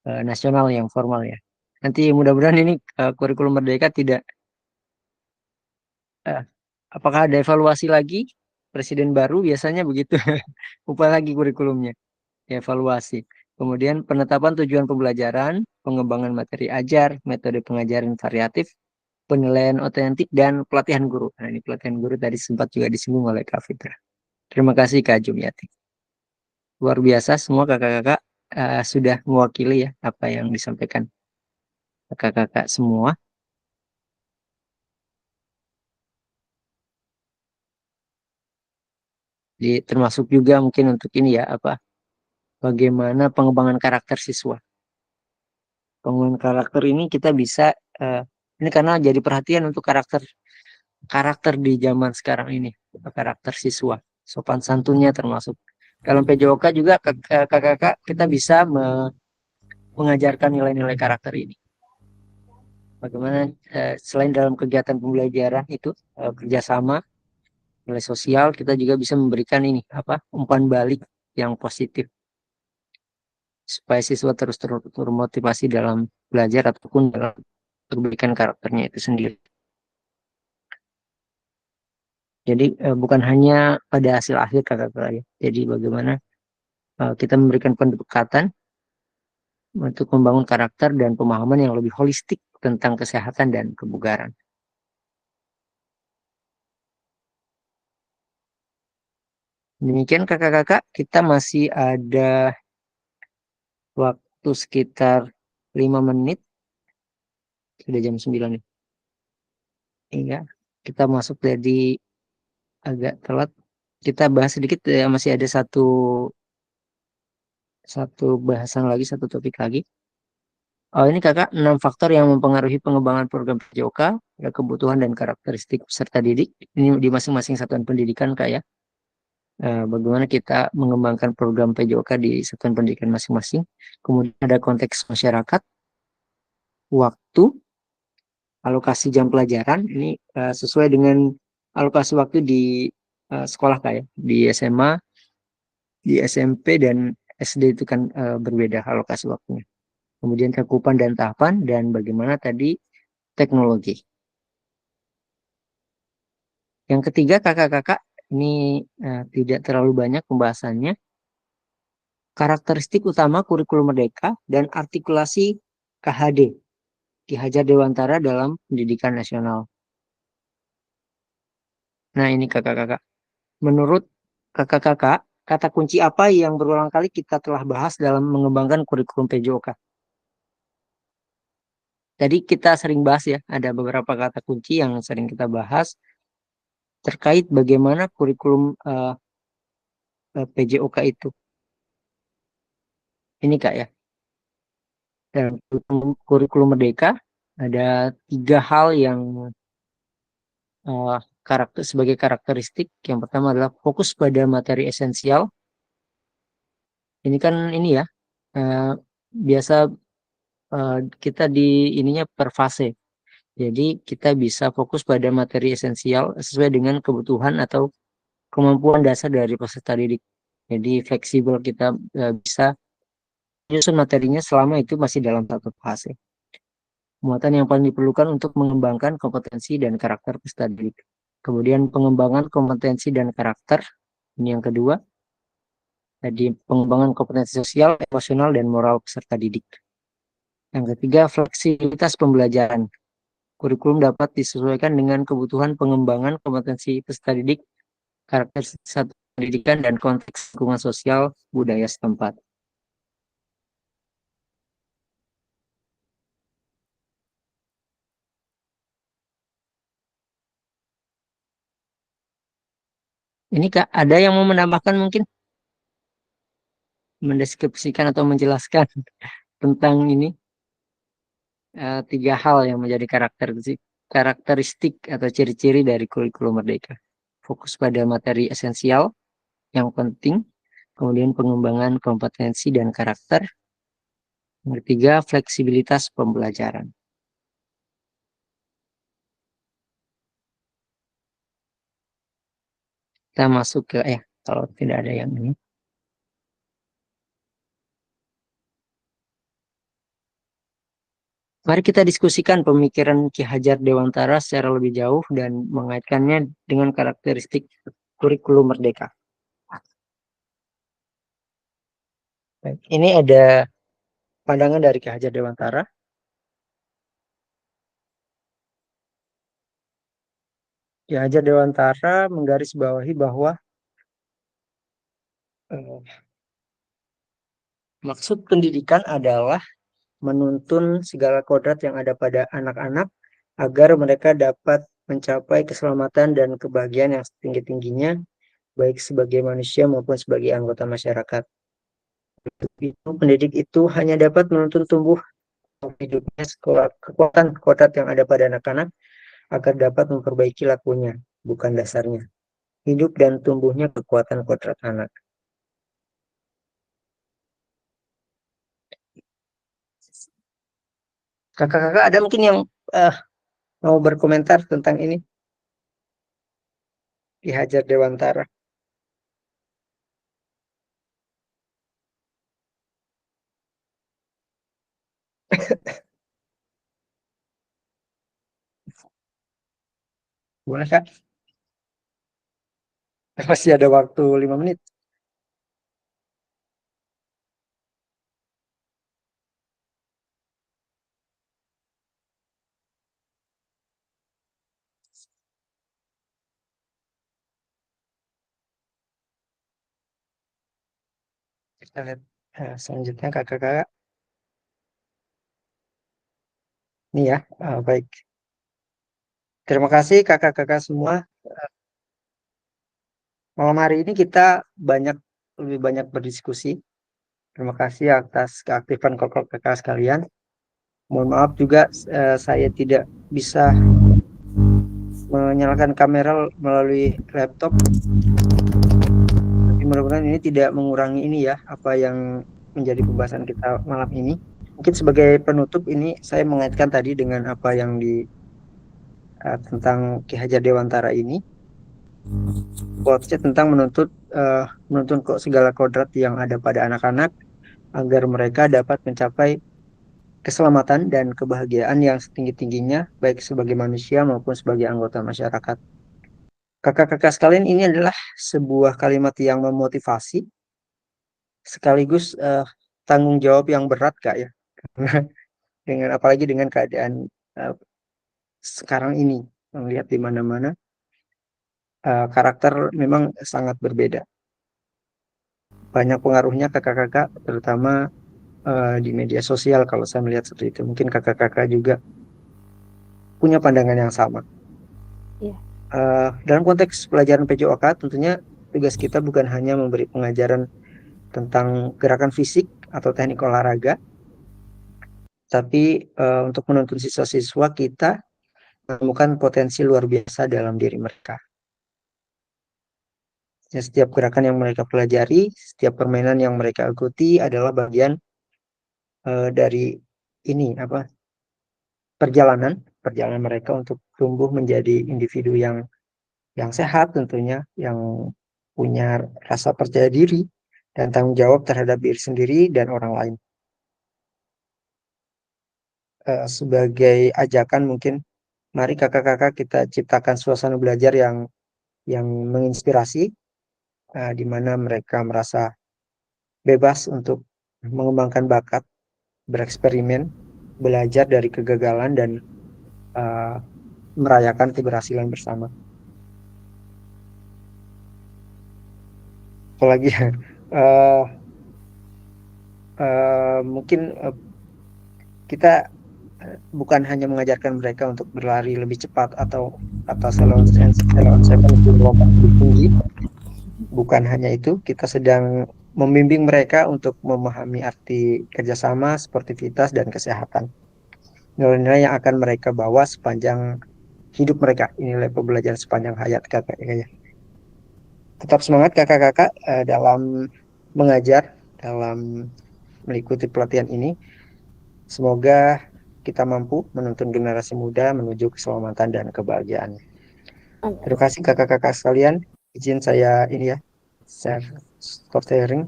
nasional yang formal ya. Nanti mudah-mudahan ini kurikulum Merdeka tidak. Apakah ada evaluasi lagi? Presiden baru biasanya begitu. Ubah lagi kurikulumnya. Evaluasi. Kemudian penetapan tujuan pembelajaran, pengembangan materi ajar, metode pengajaran variatif, penilaian otentik, dan pelatihan guru. Nah, ini pelatihan guru tadi sempat juga disinggung oleh Kak Fitra. Terima kasih Kak Jumiati. Luar biasa semua kakak-kakak sudah mewakili ya apa yang disampaikan kakak-kakak semua. Termasuk juga mungkin untuk ini ya apa bagaimana pengembangan karakter siswa. Pengembangan karakter ini kita bisa ini karena jadi perhatian untuk karakter di zaman sekarang ini, karakter siswa, sopan santunnya termasuk. Dalam PJOK juga kakak-kakak kita bisa mengajarkan nilai-nilai karakter ini. Bagaimana selain dalam kegiatan pembelajaran itu kerjasama, nilai sosial, kita juga bisa memberikan ini apa umpan balik yang positif supaya siswa terus termotivasi dalam belajar ataupun dalam perbaikan karakternya itu sendiri. Jadi bukan hanya pada hasil akhir kakak-kakak ya. Jadi bagaimana kita memberikan pendekatan untuk membangun karakter dan pemahaman yang lebih holistik tentang kesehatan dan kebugaran. Demikian kakak-kakak, kita masih ada waktu sekitar 5 menit. Sudah jam 9 nih. Iya, kita masuk jadi agak telat. Kita bahas sedikit masih ada satu bahasan lagi, satu topik lagi. Oh ini kakak, 6 faktor yang mempengaruhi pengembangan program PJOK, ya, kebutuhan dan karakteristik peserta didik. Ini di masing-masing satuan pendidikan kak ya. Bagaimana kita mengembangkan program PJOK di satuan pendidikan masing-masing. Kemudian ada konteks masyarakat, waktu, alokasi jam pelajaran. Ini sesuai dengan alokasi waktu di sekolah kak ya. Di SMA, di SMP, dan SD itu kan berbeda alokasi waktunya. Kemudian cakupan dan tahapan, dan bagaimana tadi teknologi. Yang ketiga kakak-kakak, ini tidak terlalu banyak pembahasannya. Karakteristik utama kurikulum Merdeka dan artikulasi KHD, Ki Hajar Dewantara dalam pendidikan nasional. Nah ini kakak-kakak, menurut kakak-kakak, kata kunci apa yang berulang kali kita telah bahas dalam mengembangkan kurikulum PJOK? Tadi kita sering bahas ya, ada beberapa kata kunci yang sering kita bahas terkait bagaimana kurikulum PJOK itu. Ini kak ya, dalam kurikulum Merdeka ada 3 hal yang sebagai karakteristik. Yang pertama adalah fokus pada materi esensial. Ini kan ini ya, biasa kita di ininya per fase. Jadi kita bisa fokus pada materi esensial sesuai dengan kebutuhan atau kemampuan dasar dari peserta didik. Jadi fleksibel, kita bisa menyusun materinya selama itu masih dalam tahap fase. Muatan yang paling diperlukan untuk mengembangkan kompetensi dan karakter peserta didik. Kemudian pengembangan kompetensi dan karakter, ini yang kedua. Jadi pengembangan kompetensi sosial, emosional, dan moral peserta didik. Yang ketiga, fleksibilitas pembelajaran. Kurikulum dapat disesuaikan dengan kebutuhan pengembangan kompetensi peserta didik, karakter satu pendidikan, dan konteks lingkungan sosial budaya setempat. Ini Kak, ada yang mau menambahkan mungkin? Mendeskripsikan atau menjelaskan tentang ini? Tiga hal yang menjadi karakteristik atau ciri-ciri dari kurikulum Merdeka. Fokus pada materi esensial yang penting, kemudian pengembangan kompetensi dan karakter. Yang ketiga, fleksibilitas pembelajaran. Kita masuk ke kalau tidak ada yang ini. Mari kita diskusikan pemikiran Ki Hajar Dewantara secara lebih jauh dan mengaitkannya dengan karakteristik kurikulum Merdeka. Baik, ini ada pandangan dari Ki Hajar Dewantara. Ki Hajar Dewantara menggarisbawahi bahwa maksud pendidikan adalah menuntun segala kodrat yang ada pada anak-anak agar mereka dapat mencapai keselamatan dan kebahagiaan yang setinggi-tingginya, baik sebagai manusia maupun sebagai anggota masyarakat. Itu pendidik itu hanya dapat menuntun tumbuh hidupnya kekuatan kodrat yang ada pada anak-anak agar dapat memperbaiki lakunya, bukan dasarnya. Hidup dan tumbuhnya kekuatan kodrat anak. Kakak-kakak ada mungkin yang mau berkomentar tentang ini? Ki Hajar Dewantara. Boleh Kak? Masih ada waktu 5 menit. Kita lihat selanjutnya kakak-kakak. Ini ya, baik. Terima kasih kakak-kakak semua. Malam hari ini kita lebih banyak berdiskusi. Terima kasih atas keaktifan kakak-kakak sekalian. Mohon maaf juga saya tidak bisa menyalakan kamera melalui laptop. Tapi mudah-mudahan ini tidak mengurangi ini ya, apa yang menjadi pembahasan kita malam ini. Mungkin sebagai penutup ini saya mengaitkan tadi dengan apa yang tentang Ki Hajar Dewantara ini. Quotes tentang menuntun kok segala kodrat yang ada pada anak-anak agar mereka dapat mencapai keselamatan dan kebahagiaan yang setinggi-tingginya baik sebagai manusia maupun sebagai anggota masyarakat. Kakak-kakak sekalian, ini adalah sebuah kalimat yang memotivasi sekaligus tanggung jawab yang berat Kak ya. Apalagi dengan keadaan sekarang ini, melihat di mana-mana karakter memang sangat berbeda. Banyak pengaruhnya kakak-kakak, terutama di media sosial kalau saya melihat seperti itu. Mungkin kakak-kakak juga punya pandangan yang sama. Iya. Dalam konteks pelajaran PJOK, tentunya tugas kita bukan hanya memberi pengajaran tentang gerakan fisik atau teknik olahraga, tapi untuk menuntun siswa-siswa kita menemukan potensi luar biasa dalam diri mereka. Setiap gerakan yang mereka pelajari, setiap permainan yang mereka ikuti adalah bagian dari ini perjalanan mereka untuk tumbuh menjadi individu yang sehat tentunya, yang punya rasa percaya diri dan tanggung jawab terhadap diri sendiri dan orang lain. sebagai ajakan mungkin mari kakak-kakak kita ciptakan suasana belajar yang menginspirasi, di mana mereka merasa bebas untuk mengembangkan bakat, bereksperimen, belajar dari kegagalan dan merayakan keberhasilan bersama. Apalagi mungkin kita bukan hanya mengajarkan mereka untuk berlari lebih cepat atau salon seven itu melompat lebih tinggi. Bukan hanya itu, kita sedang membimbing mereka untuk memahami arti kerjasama, sportivitas, dan kesehatan. Nilai-nilai yang akan mereka bawa sepanjang hidup mereka. Nilai pembelajaran sepanjang hayat kakak-kakaknya. Tetap semangat kakak-kakak dalam mengajar, dalam mengikuti pelatihan ini. Semoga kita mampu menuntun generasi muda menuju keselamatan dan kebahagiaan. Terima kasih kakak-kakak sekalian. Izin saya ini ya, stop sharing.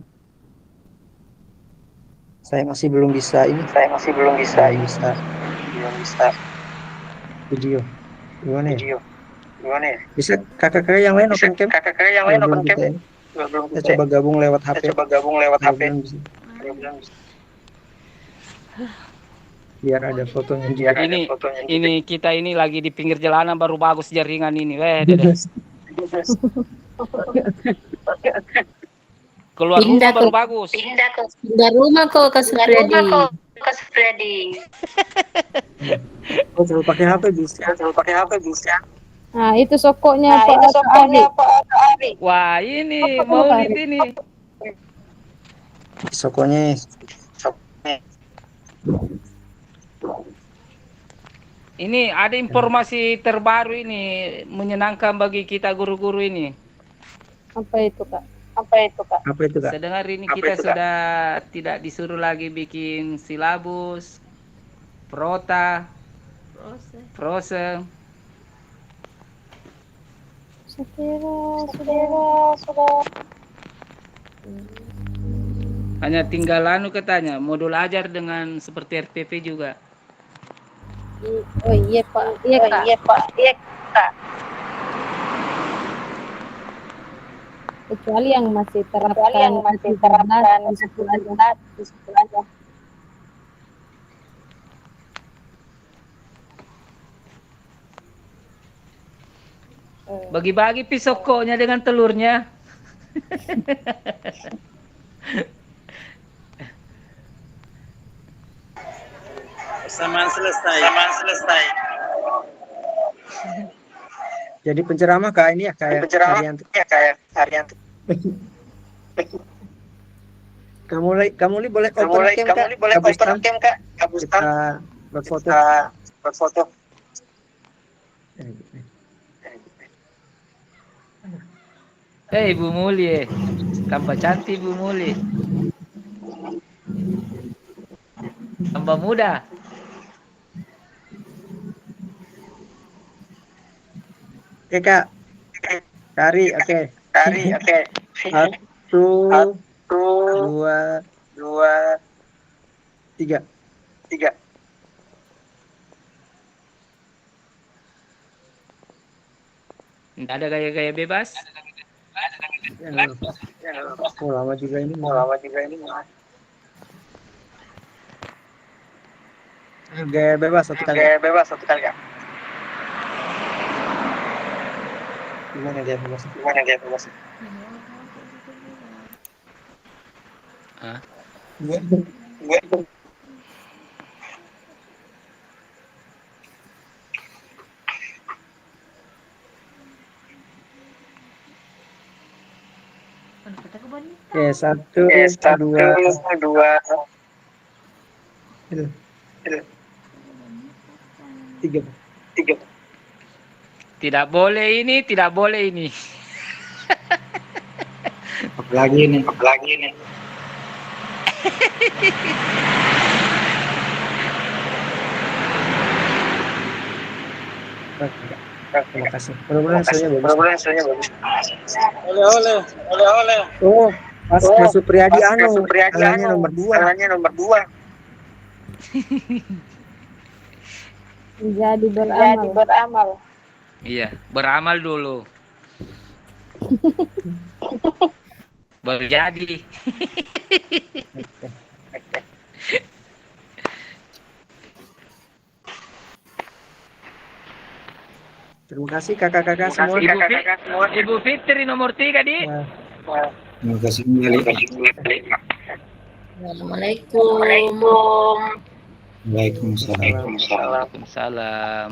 Saya masih belum bisa ini. Belum bisa video. Gimana ya? Bisa kakak-kakak yang lain open cam? Belum bisa ini. Kita coba gabung lewat HP. Belum bisa. Biar ada fotonya juga. Ini kita ini lagi di pinggir jalanan baru bagus jaringan ini. Dede. Keluar Pindah rumah baru ke- bagus. Pindah rumah kok ke Supriyadi. Oh, coba pakai HP bisa. Nah, itu sokoknya Pak Ari. Wah, ini Maulid ini. Sokonya Ini ada informasi terbaru ini menyenangkan bagi kita guru-guru ini. Apa itu, Kak? apa itu kak? Saya dengar ini kita sudah tidak disuruh lagi bikin silabus, prose. Sudah. Hanya tinggal katanya modul ajar dengan seperti RTP juga. Oh iya, Pak. Iya, Kak. Kecuali yang masih terapkan di sekolah aja. Bagi-bagi pisoknya dengan telurnya. Samaan selesai. Jadi penceramah kak ini ya kayak Arianti. Kamu boleh open cam kak? Kita berfoto. Hei Bu Muli, tambah cantik Bu Muli. Tambah muda. Oke kak. Kari, oke. 1, 2, 3. Tidak ada gaya-gaya bebas. Oh, lama juga ini. Gaya bebas satu kali. Gimana gaya bebas? Hah? Oke, 1, 2, 3. Tidak boleh ini. Apalagi ini. Terima kasih. Mudah-mudahan hasilnya bagus. Oleh. Oh, Mas Supriyadi salahnya nomor 2. Menjadi beramal. Iya, beramal dulu. Baru jadi. Terima kasih kakak-kakak semua. Ibu Fitri nomor 3, Di. Nah, Terima kasih kembali. Assalamualaikum. Waalaikumsalam. Waalaikumsalam.